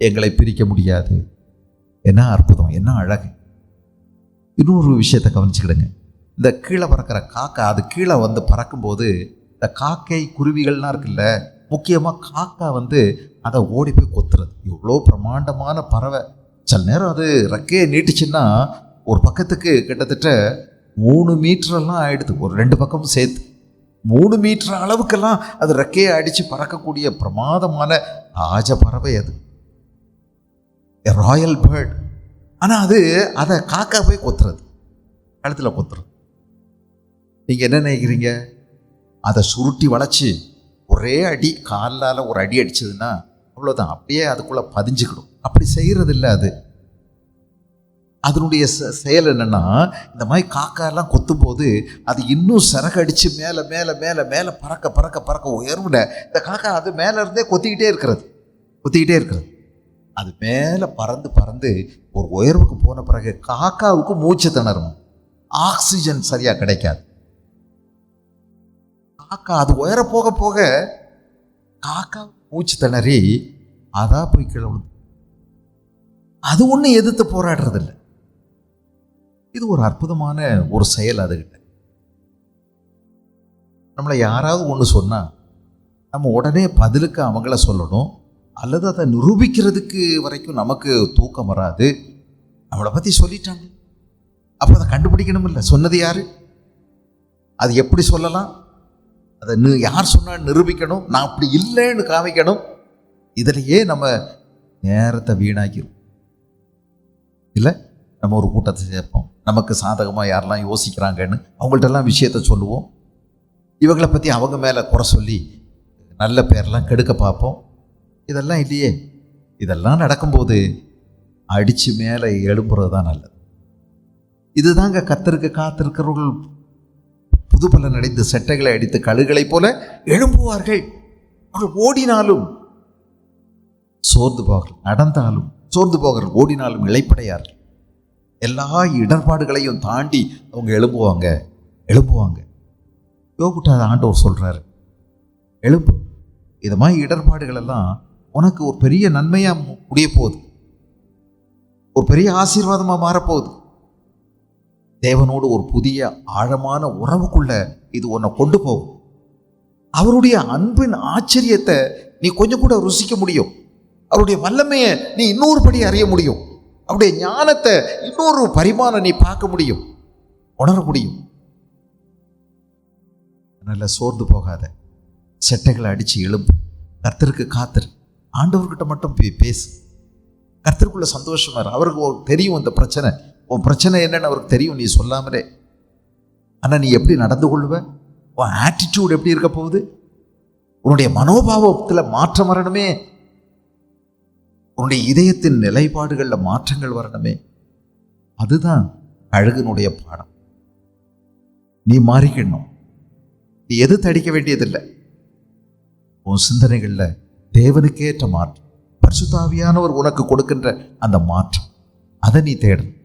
A: எங்களை பிரிக்க முடியாது. என்ன அற்புதம், என்ன அழகு. இன்னொரு விஷயத்தை கவனிச்சுக்கிடுங்க. இந்த கீழே பறக்கிற காக்கா, அது கீழே வந்து பறக்கும்போது இந்த காக்கை குருவிகள்லாம் இருக்குல்ல, முக்கியமாக காக்கா அதை ஓடி போய் கொத்துறது. இவ்வளோ பிரமாண்டமான பறவை, சில நேரம் அது ரெக்கையை நீட்டுச்சுன்னா ஒரு பக்கத்துக்கு கிட்டத்தட்ட 3 மீட்டரெல்லாம் ஆயிடுது, ஒரு 2 பக்கமும் சேர்த்து 3 மீட்டர் அளவுக்கெல்லாம் அது ரெக்கையை அடித்து பறக்கக்கூடிய பிரமாதமான ராஜ பறவை அது. Royal bird. ஆனால் அதை காக்கா போய் கொத்துறது, கழுத்தில் கொத்துறது. நீங்கள் என்ன நினைக்கிறீங்க? அதை சுருட்டி வளைச்சி ஒரே அடி, காலால் ஒரு அடி அடிச்சதுன்னா அவ்வளோதான், அப்படியே அதுக்குள்ளே பதிஞ்சுக்கிடும். அப்படி செய்கிறது இல்லை. அதனுடைய செயல் என்னென்னா, இந்த மாதிரி காக்காலாம் கொத்தும்போது அது இன்னும் சிறகடிச்சு மேலே மேலே மேலே மேலே பறக்க பறக்க பறக்க உயர்வுல இந்த காக்கா அது மேலே இருந்தே கொத்திக்கிட்டே இருக்கிறது. அது மேலே பறந்து பறந்து ஒரு உயர்வுக்கு போன பிறகு காக்காவுக்கு மூச்சு திணறும், ஆக்சிஜன் சரியாக கிடைக்காது. காக்கா அது உயர போக போக காக்கா மூச்சு திணறி அதான் போய் கிளம்புது. அது ஒன்றும் எதிர்த்து போராடுறதில்லை. இது ஒரு அற்புதமான ஒரு செயல். அதுகிட்ட நம்மளை யாராவது ஒன்று சொன்னால் நம்ம உடனே பதிலுக்கு அவங்கள சொல்லணும், அல்லது அதை நிரூபிக்கிறதுக்கு வரைக்கும் நமக்கு தூக்கம் வராது. அவளை பற்றி சொல்லிட்டாங்க, அப்போ அதை கண்டுபிடிக்கணும் இல்லை, சொன்னது யாரு, அது எப்படி சொல்லலாம், அதை யார் சொன்னால் நிரூபிக்கணும், நான் அப்படி இல்லைன்னு காமிக்கணும். இதிலேயே நம்ம நேரத்தை வீணாக்கிடும் இல்லை. நம்ம ஒரு கூட்டத்தை சேர்ப்போம், நமக்கு சாதகமாக யாரெல்லாம் யோசிக்கிறாங்கன்னு அவங்கள்ட்டெல்லாம் விஷயத்த சொல்லுவோம். இவங்களை பற்றி அவங்க மேலே குறை சொல்லி நல்ல பேரெல்லாம் கெடுக்க பார்ப்போம். இதெல்லாம் இல்லையே. இதெல்லாம் நடக்கும்போது அடித்து மேலே எழும்புறது தான் நல்லது. இதுதாங்க கர்த்தருக்கு காத்திருக்கிறவர்கள் புது பலன் அடைந்து செட்டைகளை அடித்து கழுகளைப் போல எழும்புவார்கள். அவர்கள் ஓடினாலும் சோர்ந்து போகிறார்கள், நடந்தாலும் சோர்ந்து போகிறார்கள், ஓடினாலும் இளைப்படையார்கள். எல்லா இடர்பாடுகளையும் தாண்டி அவங்க எழும்புவாங்க. யோபுட்ட ஆண்டவர் சொல்றாரு, எழும்பு, இது மாதிரி இடர்பாடுகள் எல்லாம் உனக்கு ஒரு பெரிய நன்மையா முடிய போகுது, ஒரு பெரிய ஆசீர்வாதமா மாறப்போகுது. தேவனோடு ஒரு புதிய ஆழமான உறவுக்குள்ள இது உன்னை கொண்டு போகும். அவருடைய அன்பின் ஆச்சரியத்தை நீ கொஞ்சம் கூட ருசிக்க முடியும். அவருடைய வல்லமையை நீ இன்னொரு படி அறிய முடியும். அவருடைய ஞானத்தை இன்னொரு பரிமாணம் நீ பார்க்க முடியும், உணர முடியும். அதனால சோர்ந்து போகாத, செட்டைகளை அடிச்சு எழும்பு, கர்த்தருக்கு காத்திரு, ஆண்டவர்கிட்ட மட்டும் பேசு, கர்த்தருக்குள்ள சந்தோஷமா இரு. அவருக்கு தெரியும் இந்த பிரச்சனை, உன் பிரச்சனை என்னன்னு அவருக்கு தெரியும், நீ சொல்லாமலே. ஆனால் நீ எப்படி நடந்து கொள்ளுவ, உன் ஆட்டிடியூட் எப்படி இருக்க போகுது, உன்னுடைய மனோபாவத்தில் மாற்றம் வரணுமே, உன்னுடைய இதயத்தின் நிலைப்பாடுகளில் மாற்றங்கள் வரணுமே. அதுதான் அழகினுடைய பாடம். நீ மாறிக்கணும். நீ எது தடிக்க வேண்டியதில்லை. உன் சிந்தனைகளில் தேவனுக்கேற்ற மாற்றம், பரிசுத்த ஆவியானவர் உனக்கு கொடுக்கின்ற அந்த மாற்றம், அதை நீ தேடணும்.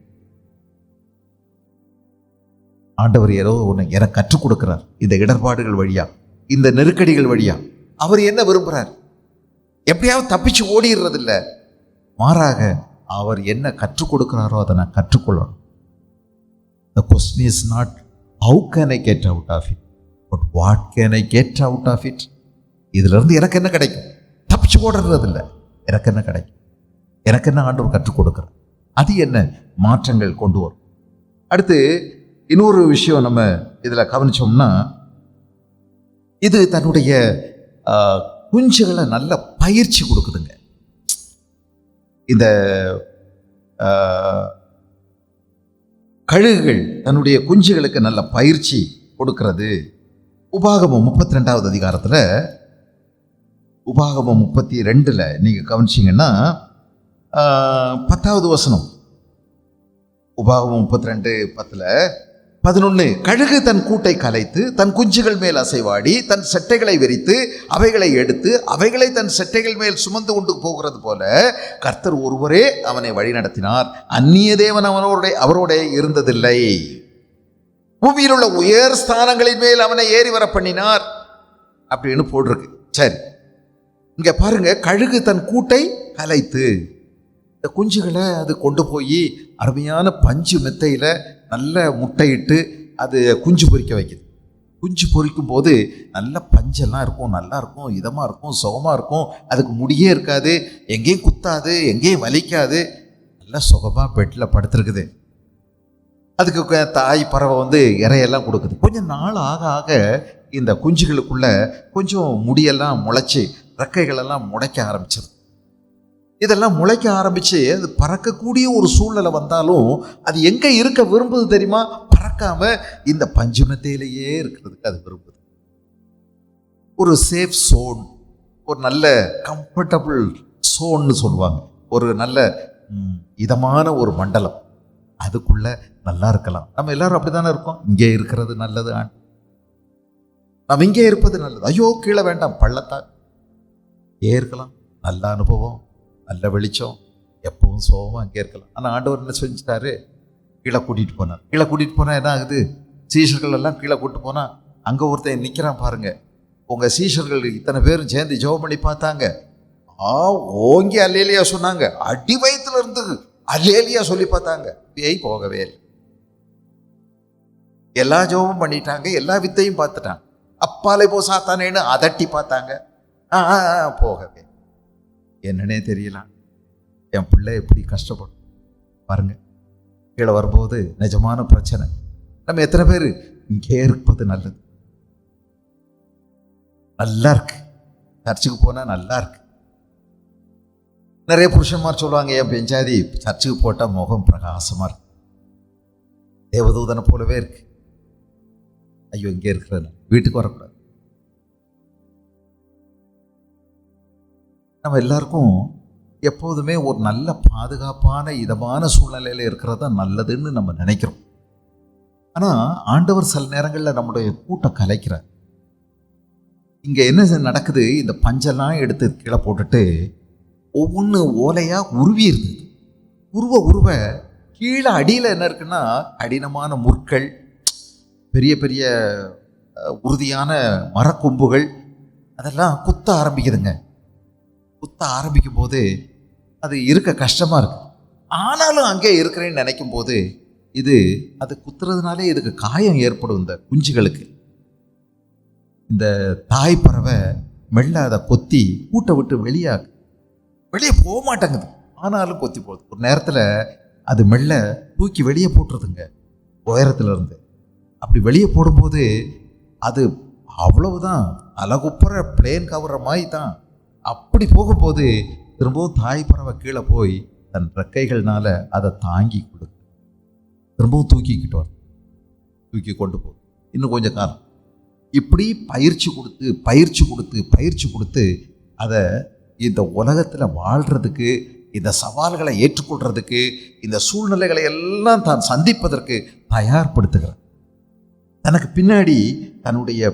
A: ஆண்டவர் ஏதோ உன்னை எனக்கு கற்றுக் கொடுக்கிறார். இந்த இடர்பாடுகள் வழியா, இந்த நெருக்கடிகள் வழியா அவர் என்ன விரும்புகிறார்? எப்படியாவது தப்பிச்சு ஓடிடுறதில்ல, மாறாக அவர் என்ன கற்றுக் கொடுக்கிறாரோ அதை நான் கற்றுக்கொள்ளணும். The question is not how can I get out of it, but what can I get out of it. இதிலிருந்து எனக்கு என்ன கிடைக்கும்? தப்பிச்சு ஓடுறதில்லை, எனக்கு என்ன கிடைக்கும், எனக்கு என்ன ஆண்டவர் கற்றுக் கொடுக்கிறார், அது என்ன மாற்றங்கள் கொண்டு வரும். அடுத்து இன்னொரு விஷயம் நம்ம இதில் கவனிச்சோம்னா, இது தன்னுடைய குஞ்சுகளை நல்ல பயிற்சி கொடுக்குதுங்க. இந்த கழுகுகள் தன்னுடைய குஞ்சுகளுக்கு நல்ல பயிற்சி கொடுக்கிறது. உபாகமம் 32வது அதிகாரத்தில், உபாகமம் 32ல் நீங்கள் கவனிச்சிங்கன்னா 10வது வசனம், உபாகமம் 32:10-11, கழுகு தன் கூட்டை கலைத்து தன் குஞ்சுகள் மேல் அசைவாடி தன் செட்டைகளை விரித்து அவைகளை எடுத்து அவைகளை தன் செட்டைகள் மேல் சுமந்து கொண்டு போகிறது போல கர்த்தர் ஒருவரே அவனை வழி நடத்தினார், அந்நிய தேவன் அவரோட இருந்ததில்லை. பூமியில் உள்ள உயர் ஸ்தானங்களின் மேல் அவனை ஏறி வர பண்ணினார் அப்படின்னு போட்டிருக்கு. சரி, இங்க பாருங்க, கழுகு தன் கூட்டை கலைத்து இந்த குஞ்சுகளை அது கொண்டு போய் அருமையான பஞ்சு மெத்தையில் நல்ல முட்டையிட்டு அது குஞ்சு பொரிக்க வைக்குது. குஞ்சு பொரிக்கும் போது நல்ல பஞ்செல்லாம் இருக்கும், நல்லா இருக்கும், இதமாக இருக்கும், சுகமாக இருக்கும். அதுக்கு முடியே இருக்காது, எங்கேயும் குத்தாது, எங்கேயும் வலிக்காது, நல்லா சுகமாக பெட்டில் படுத்துருக்குது. அதுக்கு தாய் பறவை இறையெல்லாம் கொடுக்குது. கொஞ்சம் நாள் ஆக ஆக இந்த குஞ்சுகளுக்குள்ள கொஞ்சம் முடியெல்லாம் முளைச்சி ரெக்கைகளெல்லாம் முளைக்க ஆரம்பிச்சிடும். இதெல்லாம் முளைக்க ஆரம்பிச்சு அது பறக்கக்கூடிய ஒரு சூழ்நிலை வந்தாலும் அது எங்க இருக்க விரும்புது தெரியுமா? பறக்காம இந்த பஞ்சுமத்தையிலேயே இருக்கிறதுக்கு அது விரும்புது. ஒரு சேஃப் சோன், ஒரு நல்ல கம்ஃபர்டபுள் சோன்னு சொல்லுவாங்க, ஒரு நல்ல இதமான ஒரு மண்டலம், அதுக்குள்ள நல்லா இருக்கலாம். நம்ம எல்லாரும் அப்படித்தானே இருக்கோம். இங்கே இருக்கிறது நல்லது, நம்ம இங்கே இருப்பது நல்லது. ஐயோ கீழே வேண்டாம், பள்ளத்தான் இருக்கலாம், நல்ல அனுபவம், நல்ல வெளிச்சம், எப்பவும் சோகமாக அங்கே இருக்கலாம். ஆனால் ஆண்டவர் என்ன செஞ்சுட்டாரு? கீழே கூட்டிகிட்டு போனார். கீழே கூட்டிகிட்டு போனால் என்ன ஆகுது? சீஷர்கள் எல்லாம் கீழே கூப்பிட்டு போனால் அங்கே ஒருத்தன் நிற்கிறான் பாருங்க. உங்கள் சீஷர்கள் இத்தனை பேரும் சேர்ந்து ஜெபம் பண்ணி பார்த்தாங்க, ஓங்கி அல்லேலியா சொன்னாங்க, அடி வயிற்றுல இருந்து அல்லேலியா சொல்லி பார்த்தாங்க, பேய் போகவே இல்லை. எல்லா ஜெபமும் பண்ணிட்டாங்க, எல்லா வித்தையும் பார்த்துட்டாங்க, அப்பாலே போ சாத்தானேன்னு அதட்டி பார்த்தாங்க, போகவே. என்னன்னே தெரியல, என் பிள்ளை எப்படி கஷ்டப்படும் பாருங்க. கீழே வரும்போது நிஜமான பிரச்சனை. நம்ம எத்தனை பேர் இங்கே இருப்பது நல்லது, நல்லா இருக்கு, சர்ச்சுக்கு போனா நல்லா இருக்கு. நிறைய புருஷன்மார் சொல்லுவாங்க, என் பெஞ்சாதி சர்ச்சுக்கு போட்டால் முகம் பிரகாசமா இருக்கு, தேவதூதனை போலவே இருக்கு. ஐயோ இங்கே இருக்கிறது, வீட்டுக்கு வரக்கூடாது. நம்ம எல்லாருக்கும் எப்போதுமே ஒரு நல்ல பாதுகாப்பான இதமான சூழ்நிலையில் இருக்கிறது தான் நல்லதுன்னு நம்ம நினைக்கிறோம். ஆனால் ஆண்டவர் சில நேரங்களில் நம்முடைய கூட்டம் கலைக்கிறார். இங்கே என்ன நடக்குது? இந்த பஞ்செல்லாம் எடுத்து கீழே போட்டுட்டு ஒவ்வொன்று ஓலையாக உருவி இருந்தது. உருவ கீழே அடியில் என்ன இருக்குன்னா கடினமான முற்கள், பெரிய பெரிய உறுதியான மரக்கொம்புகள், அதெல்லாம் குத்த ஆரம்பிக்குதுங்க. குத்த ஆரம்பிக்கும் போது அது இருக்க கஷ்டமாக இருக்கு. ஆனாலும் அங்கே இருக்கிறேன்னு நினைக்கும் போது அது குத்துறதுனாலே இதுக்கு காயம் ஏற்படும். இந்த குஞ்சுகளுக்கு இந்த தாய் பறவை மெல்ல அதை கொத்தி கூட்டை விட்டு வெளியே போக மாட்டேங்குது, ஆனாலும் கொத்தி போகுது. ஒரு நேரத்தில் அது மெல்ல தூக்கி வெளியே போட்டுருதுங்க உயரத்துல இருந்து. அப்படி வெளியே போடும்போது அது அவ்வளவுதான், அலகுப்புற பிளேன் கவர்ற மாதிரி தான். அப்படி போகும்போது திரும்பவும் தாய் பறவை கீழே போய் தன் ரெக்கைகள்னால அதை தாங்கி கொடுக்கு, திரும்பவும் தூக்கிக்கிட்டு வரும், தூக்கி கொண்டு போகுது. இன்னும் கொஞ்சம் காலம் இப்படி பயிற்சி கொடுத்து அதை இந்த உலகத்தில் வாழ்கிறதுக்கு, இந்த சவால்களை ஏற்றுக்கொள்றதுக்கு, இந்த சூழ்நிலைகளை எல்லாம் தான் சந்திப்பதற்கு தயார்படுத்துகிறார். தனக்கு பின்னாடி தன்னுடைய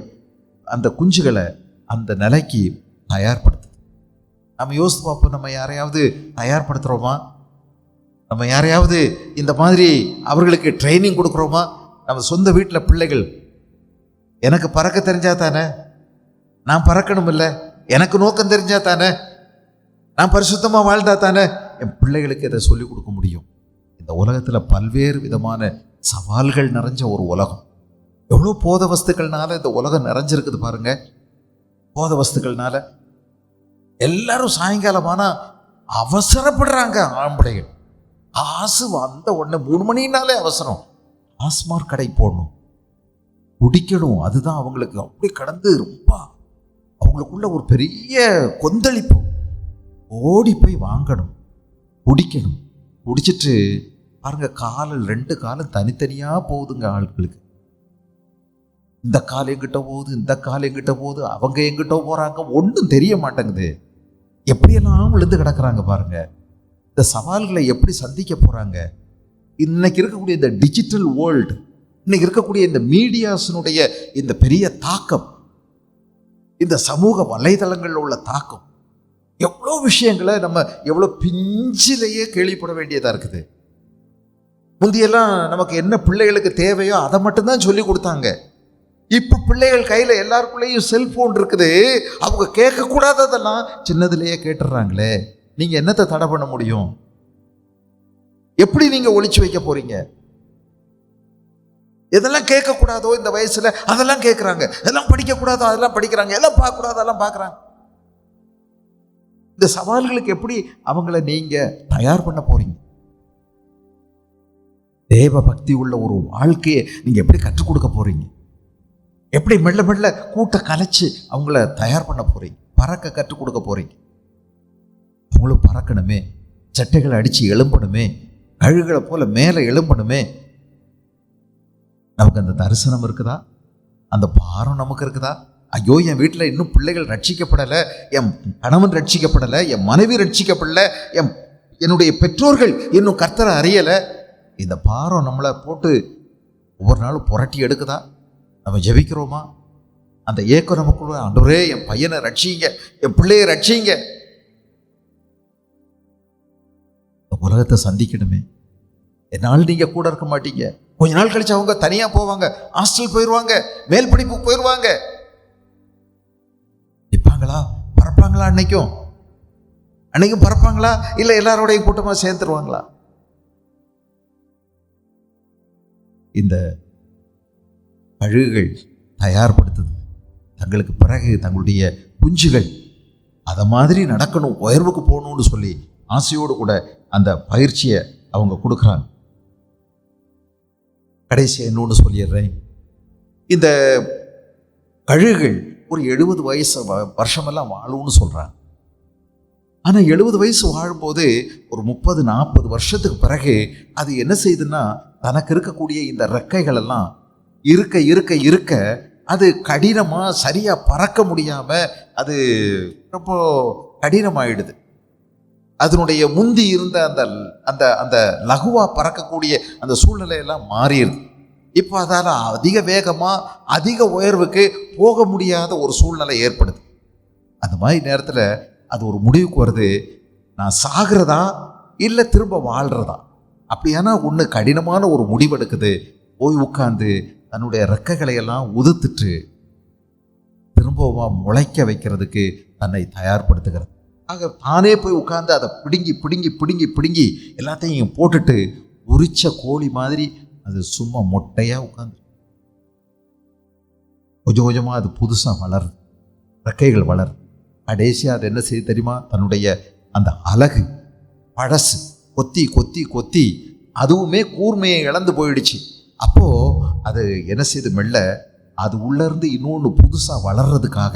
A: அந்த குஞ்சுகளை அந்த நிலைக்கு தயார்படுத்து. நம்ம யோசித்து பார்ப்போம், நம்ம யாரையாவது தயார்படுத்துகிறோமா? நம்ம யாரையாவது இந்த மாதிரி அவர்களுக்கு ட்ரைனிங் கொடுக்குறோமா? நம்ம சொந்த வீட்டில் பிள்ளைகள், எனக்கு பறக்க தெரிஞ்சா தானே நான் பறக்கணும், இல்லை எனக்கு நோக்கம் தெரிஞ்சா தானே நான் பரிசுத்தமாக வாழ்ந்தா தானே என் பிள்ளைகளுக்கு இதை சொல்லிக் கொடுக்க முடியும். இந்த உலகத்தில் பல்வேறு விதமான சவால்கள் நிறைஞ்ச ஒரு உலகம். எவ்வளோ போத வஸ்துக்கள்னால இந்த உலகம் நிறைஞ்சிருக்குது பாருங்க. போத வஸ்துக்கள்னால எல்லாரும் சாயங்காலமானா அவசரப்படுறாங்க. ஆம்பளைகள் ஆசு வந்த உடனே 3 மணினாலே அவசரம், ஆஸ்மார்க் கடை போடணும், குடிக்கணும். அதுதான் அவங்களுக்கு அப்படி கடந்து ரொம்ப அவங்களுக்குள்ள ஒரு பெரிய கொந்தளிப்பு. ஓடி போய் வாங்கணும், குடிக்கணும். குடிச்சிட்டு பாருங்க, காலில் 2 காலம் தனித்தனியாக போகுதுங்க ஆட்களுக்கு. இந்த கால் எங்கிட்ட போகுது, இந்த கால் எங்கிட்ட போகுது, அவங்க எங்கிட்ட போகிறாங்க, ஒன்றும் தெரிய மாட்டேங்குது. எப்படியெல்லாம் விழுந்து கிடக்குறாங்க பாருங்க. இந்த சவால்களை எப்படி சந்திக்க போகிறாங்க? இன்னைக்கு இருக்கக்கூடிய இந்த டிஜிட்டல் வேர்ல்டு, இன்னைக்கு இருக்கக்கூடிய இந்த மீடியாஸினுடைய இந்த பெரிய தாக்கம், இந்த சமூக வலைதளங்களில் உள்ள தாக்கம், எவ்வளோ விஷயங்களை நம்ம எவ்வளோ பிஞ்சிலேயே கேள்விப்பட வேண்டியதாக இருக்குது. முந்தியெல்லாம் நமக்கு என்ன பிள்ளைகளுக்கு தேவையோ அதை மட்டும்தான் சொல்லி கொடுத்தாங்க. இப்போ பிள்ளைகள் கையில் எல்லாருக்குள்ளேயும் செல்ஃபோன் இருக்குது. அவங்க கேட்கக்கூடாததெல்லாம் சின்னதுலேயே கேட்டுடுறாங்களே. நீங்கள் என்னத்தை தடை பண்ண முடியும்? எப்படி நீங்கள் ஒளிச்சு வைக்க போறீங்க? எதெல்லாம் கேட்கக்கூடாதோ இந்த வயசுல அதெல்லாம் கேட்குறாங்க, எல்லாம் படிக்கக்கூடாதோ அதெல்லாம் படிக்கிறாங்க, எல்லாம் பார்க்கக்கூடாதோ அதெல்லாம் பார்க்குறாங்க. இந்த சவால்களுக்கு எப்படி அவங்கள நீங்க தயார் பண்ண போறீங்க? தேவ பக்தி உள்ள ஒரு வாழ்க்கையை நீங்க எப்படி கற்றுக் கொடுக்க போறீங்க? எப்படி மெல்ல மெல்ல கூட்ட கலைச்சு அவங்கள தயார் பண்ண போறீங்க? பறக்க கற்றுக் கொடுக்க போறீங்க? நம்மளும் பறக்கணுமே, சட்டைகளை அடித்து எழும்பணுமே, கழுகளை போல மேலே எழும்பணுமே. நமக்கு அந்த தரிசனம் இருக்குதா? அந்த பாரம் நமக்கு இருக்குதா? ஐயோ, என் வீட்டில் இன்னும் பிள்ளைகள் ரட்சிக்கப்படலை, என் கணவன் ரட்சிக்கப்படலை, என் மனைவி ரட்சிக்கப்படலை, என்னுடைய பெற்றோர்கள் இன்னும் கர்த்தரை அறியலை. இந்த பாரம் நம்மளை போட்டு ஒவ்வொரு நாளும் புரட்டி எடுக்குதா? நம்ம ஜெபிக்கிறோமா? அந்த ஏக்கம் நமக்குள்ள, ஆண்டவரே என் பையனை ரட்சிங்க, என் பிள்ளையை ரட்சிங்க. உலகத்தை சந்திக்கணுமே. என்னால் நீங்க கூட இருக்க மாட்டீங்க. கொஞ்ச நாள் கழிச்சு அவங்க தனியா போவாங்க, ஹாஸ்டல் போயிடுவாங்க, மேல் படிப்பு போயிடுவாங்க. நிற்பாங்களா? பறப்பாங்களா? அன்னைக்கும் பறப்பாங்களா? இல்லை எல்லாரோடையும் கூட்டமாக சேர்ந்துருவாங்களா? இந்த கழுகுகள் தயார்படுத்துது தங்களுக்கு பிறகு தங்களுடைய குஞ்சுகள் அதை மாதிரி நடக்கணும், உயர்வுக்கு போகணும்னு சொல்லி ஆசையோடு கூட அந்த பயிற்சியை அவங்க கொடுக்குறாங்க. கடைசியாக இன்னொன்று சொல்லிடுறேன். இந்த கழுகுகள் ஒரு 70 வயசு வருஷமெல்லாம் வாழும்னு சொல்கிறாங்க. ஆனால் 70 வயசு வாழும்போது ஒரு 30-40 வருஷத்துக்கு பிறகு அது என்ன செய்யுதுன்னா, தனக்கு இருக்கக்கூடிய இந்த ரெக்கைகள் எல்லாம் இருக்க இருக்க இருக்க அது கடினமாக சரியாக பறக்க முடியாமல் அது ரொம்ப கடினமாயிடுது. அதனுடைய முந்தி இருந்த அந்த அந்த அந்த லகுவாக பறக்கக்கூடிய அந்த சூழ்நிலையெல்லாம் மாறிடுது. இப்போ அதால் அதிக வேகமாக அதிக உயர்வுக்கு போக முடியாத ஒரு சூழ்நிலை ஏற்படுது. அந்த மாதிரி நேரத்தில் அது ஒரு முடிவுக்கு வருது, நான் சாகிறதா இல்லை திரும்ப வாழ்கிறதா? அப்படியானா ஒன்று கடினமான ஒரு முடிவெடுக்குது. போய் உட்காந்து தன்னுடைய ரெக்கைகளை எல்லாம் உதுத்துட்டு திரும்பவும் முளைக்க வைக்கிறதுக்கு தன்னை தயார்படுத்துகிறது. ஆக தானே போய் உட்காந்து அதை பிடுங்கி பிடுங்கி பிடுங்கி பிடுங்கி எல்லாத்தையும் போட்டுட்டு உரிச்ச கோழி மாதிரி அது சும்மா மொட்டையாக உட்காந்து கொஞ்சம் கொஞ்சமாக அது புதுசாக வளருது, ரெக்கைகள் வளருது. கடைசியாக அது என்ன செய்ய தெரியுமா? தன்னுடைய அந்த அழகு பழசு கொத்தி கொத்தி கொத்தி அதுவுமே கூர்மையை இழந்து போயிடுச்சு. அப்போது அது என்ன செய்து மெல்ல அது உள்ளேருந்து இன்னொன்று புதுசாக வளர்றதுக்காக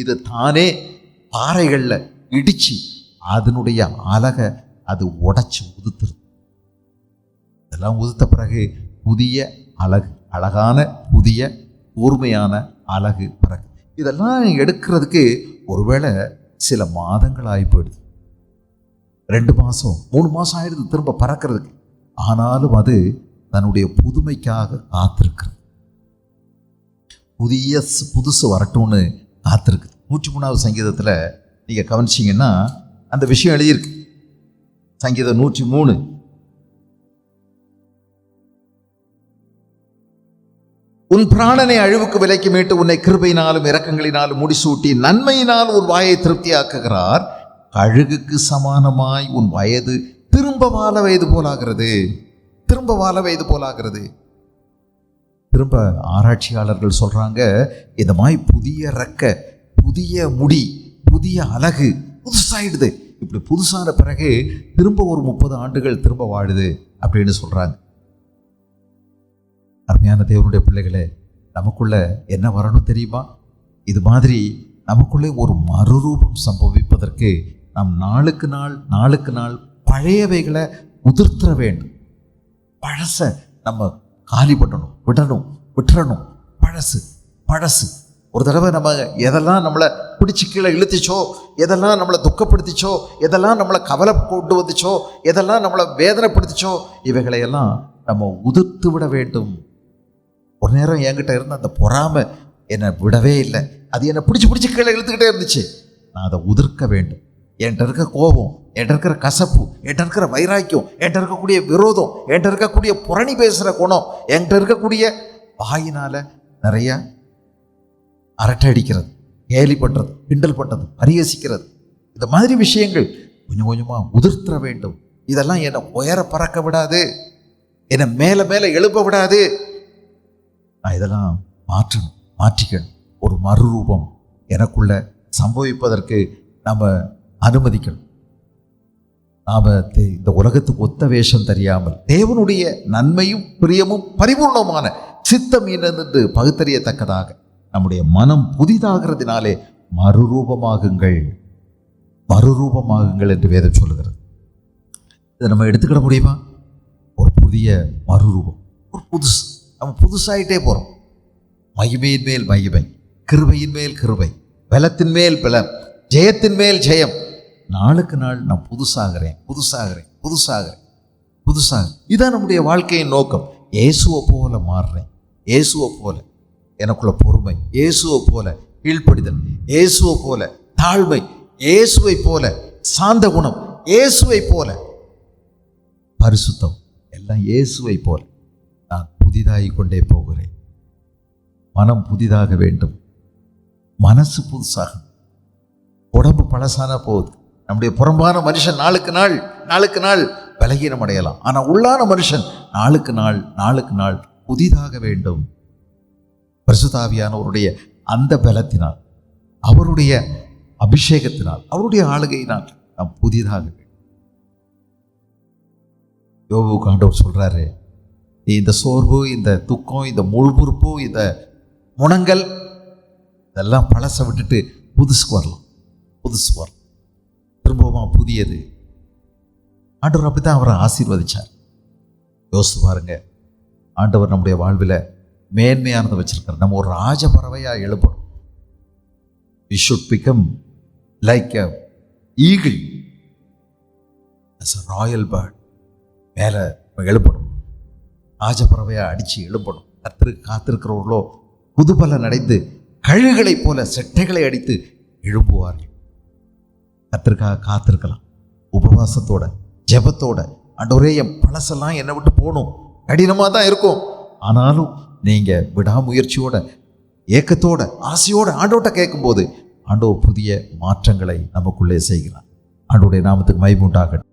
A: இது தானே பாறைகளில் இடித்து அதனுடைய அழகை அது உடைச்சி உதுத்துருது. இதெல்லாம் உதுத்த பிறகு புதிய அழகு, அழகான புதிய கூர்மையான அழகு பிறகு. இதெல்லாம் எடுக்கிறதுக்கு ஒருவேளை சில மாதங்கள் ஆகி போயிடுது, 2 மாதம் 3 மாதம் ஆயிடுது திரும்ப பறக்கிறதுக்கு. ஆனாலும் அது தன்னுடைய புதுமைக்காக காத்திருக்கிறது, புதுசு வரட்டும்னு காத்திருக்கு. 103வது சங்கீதத்தில் நீங்கள் கவனிச்சிங்கன்னா அந்த விஷயம் எழுதியிருக்கு. சங்கீதம் 103. உன் பிராணனை அழிவுக்கு விலைக்கு மீட்டு உன்னை கிருபையினாலும் இரக்கங்களினாலும் முடிசூட்டி நன்மையினால் உன் வாயை திருப்தியாக்குகிறார். கழுகுக்கு சமானமாய் உன் வயது திரும்ப வாழ வயது போலாகிறது, திரும்ப வாழ வயது போலாகிறது. திரும்ப ஆராய்ச்சியாளர்கள் சொல்றாங்க, இந்த மாதிரி புதிய ரெக்கை, புதிய முடி, புதிய அழகு புதுசாயிடுது. இப்படி புதுசான பிறகு திரும்ப ஒரு 30 ஆண்டுகள் திரும்ப வாழுது அப்படின்னு சொல்றாங்க. அருமையான தேவனுடைய பிள்ளைகளே, நமக்குள்ள என்ன வரணும் தெரியுமா? இது மாதிரி நமக்குள்ளே ஒரு மறுரூபம் சம்பவிப்பதற்கு நாம் நாளுக்கு நாள் பழையவைகளை உதிர்த்திர வேண்டும். பழச நம்ம காலி பண்ணணும், விட்டுறணும். பழசு ஒரு தடவை நம்ம எதெல்லாம் நம்மளை பிடிச்சி கீழே இழுத்துச்சோ, எதெல்லாம் நம்மளை துக்கப்படுத்திச்சோ, எதெல்லாம் நம்மளை கவலை கொண்டு வந்துச்சோ, எதெல்லாம் நம்மளை வேதனைப்படுத்திச்சோ, இவைகளையெல்லாம் நம்ம உதிர்த்து விட வேண்டும். ஒரு நேரம் என்கிட்ட இருந்த அந்த பொறாமை என்னை விடவே இல்லை. அது என்னை பிடிச்சி கீழே இழுத்துக்கிட்டே இருந்துச்சு. நான் அதை உதிர்க்க வேண்டும். என்கிட்ட இருக்க கோபம், என்கிட்ட இருக்கிற கசப்பு, என்கிட்ட இருக்கிற வைராக்கியம், என்கிட்ட இருக்கக்கூடிய விரோதம், என்கிட்ட இருக்கக்கூடிய புரணி பேசுகிற குணம், என்கிட்ட இருக்கக்கூடிய வாயினால் நிறைய அரட்டை அடிக்கிறது, கேலி பண்ணுறது, கிண்டல் பண்ணுறது, பரிகசிக்கிறது, இந்த மாதிரி விஷயங்கள் கொஞ்சம் கொஞ்சமாக உதிர்த்திர வேண்டும். இதெல்லாம் என்னை உயர பறக்க விடாது, என்னை மேலே மேலே எழுப்ப விடாது. நான் இதெல்லாம் மாற்றிக்கணும். ஒரு மறுரூபம் எனக்குள்ள சம்பவிப்பதற்கு நாம் அனுமதிக்கணும். நாம் இந்த உலகத்துக்கு ஒத்த வேஷம் தெரியாமல் தேவனுடைய நன்மையும் பிரியமும் பரிபூர்ணமான சித்தம் என்னென்று பகுத்தறியத்தக்கதாக நம்முடைய மனம் புதிதாகிறதுனாலே மறுரூபமாகுங்கள். மறுரூபமாகுங்கள் என்று வேதம் சொல்லுகிறது. இதை நம்ம எடுத்துக்கிட முடியுமா? ஒரு புதிய மறுரூபம், ஒரு புதுசு. நம்ம புதுசாயிட்டே போகிறோம். மகிமையின் மேல் மகிமை, கிருபையின் மேல் கிருபை, பலத்தின் மேல் பலம், ஜெயத்தின் மேல் ஜெயம். நாளுக்கு நாள் நான் புதுசாகிறேன். இதான் நம்முடைய வாழ்க்கையின் நோக்கம். இயேசுவை போல மாறுறேன், இயேசுவை போல எனக்குள்ள பொறுமை, இயேசுவை போல கீழ்ப்படிதல், இயேசுவை போல தாழ்மை, இயேசுவை போல சாந்த குணம், இயேசுவை போல பரிசுத்தம், எல்லாம் இயேசுவை போல நான் புதிதாகி கொண்டே போகிறேன். மனம் புதிதாக வேண்டும், மனசு புதுசாக. உடம்பு பழசான போகுது. நம்முடைய புறம்பான மனுஷன் நாளுக்கு நாள் பலகீனம் அடையலாம். ஆனால் உள்ளான மனுஷன் நாளுக்கு நாள் புதிதாக வேண்டும். பரிசுத்த ஆவியானவருடைய அந்த பலத்தினால், அவருடைய அபிஷேகத்தினால், அவருடைய ஆளுகையினால் நாம் புதிதாக வேண்டும். யோபுவுக்கு ஆண்டவர் சொல்றாரு, இந்த சோர்வு, இந்த துக்கம், இந்த முழுபுறுப்பு, இந்த முனங்கள், இதெல்லாம் பழசை விட்டுட்டு புதுசுக்கு வரலாம். திரும்பவுமா புதியது. ஆண்டவர் அப்படித்தான் அவரை ஆசீர்வதிச்சார். யோசித்து பாருங்க, ஆண்டவர் நம்முடைய வாழ்வில் மேன்மையானதை வச்சிருக்கார். நம்ம ஒரு ராஜ பறவையாக எழுப்பணும். We should become like a eagle, as a royal bird. மேலே எழுப்பணும், ராஜ பறவையாக அடித்து எழுப்பணும். காத்திருக்கிறவர்களோ புதுபலன் அடைந்து கழுகுகளைப் போல செட்டைகளை அடித்து எழுப்புவார்கள். கத்திற்காக காத்திருக்கலாம், உபவாசத்தோட, ஜெபத்தோட. ஆண்டவரே, என் பழசெல்லாம் என்னை விட்டு போகணும். கடினமாக தான் இருக்கும், ஆனாலும் நீங்கள் விடாமுயற்சியோட, ஏக்கத்தோட, ஆசையோட ஆண்டவர்கிட்ட கேட்கும்போது ஆண்டவர் புதிய மாற்றங்களை நமக்குள்ளே செய்கிறார். ஆண்டவருடைய நாமத்துக்கு மகிமை உண்டாகட்டும்.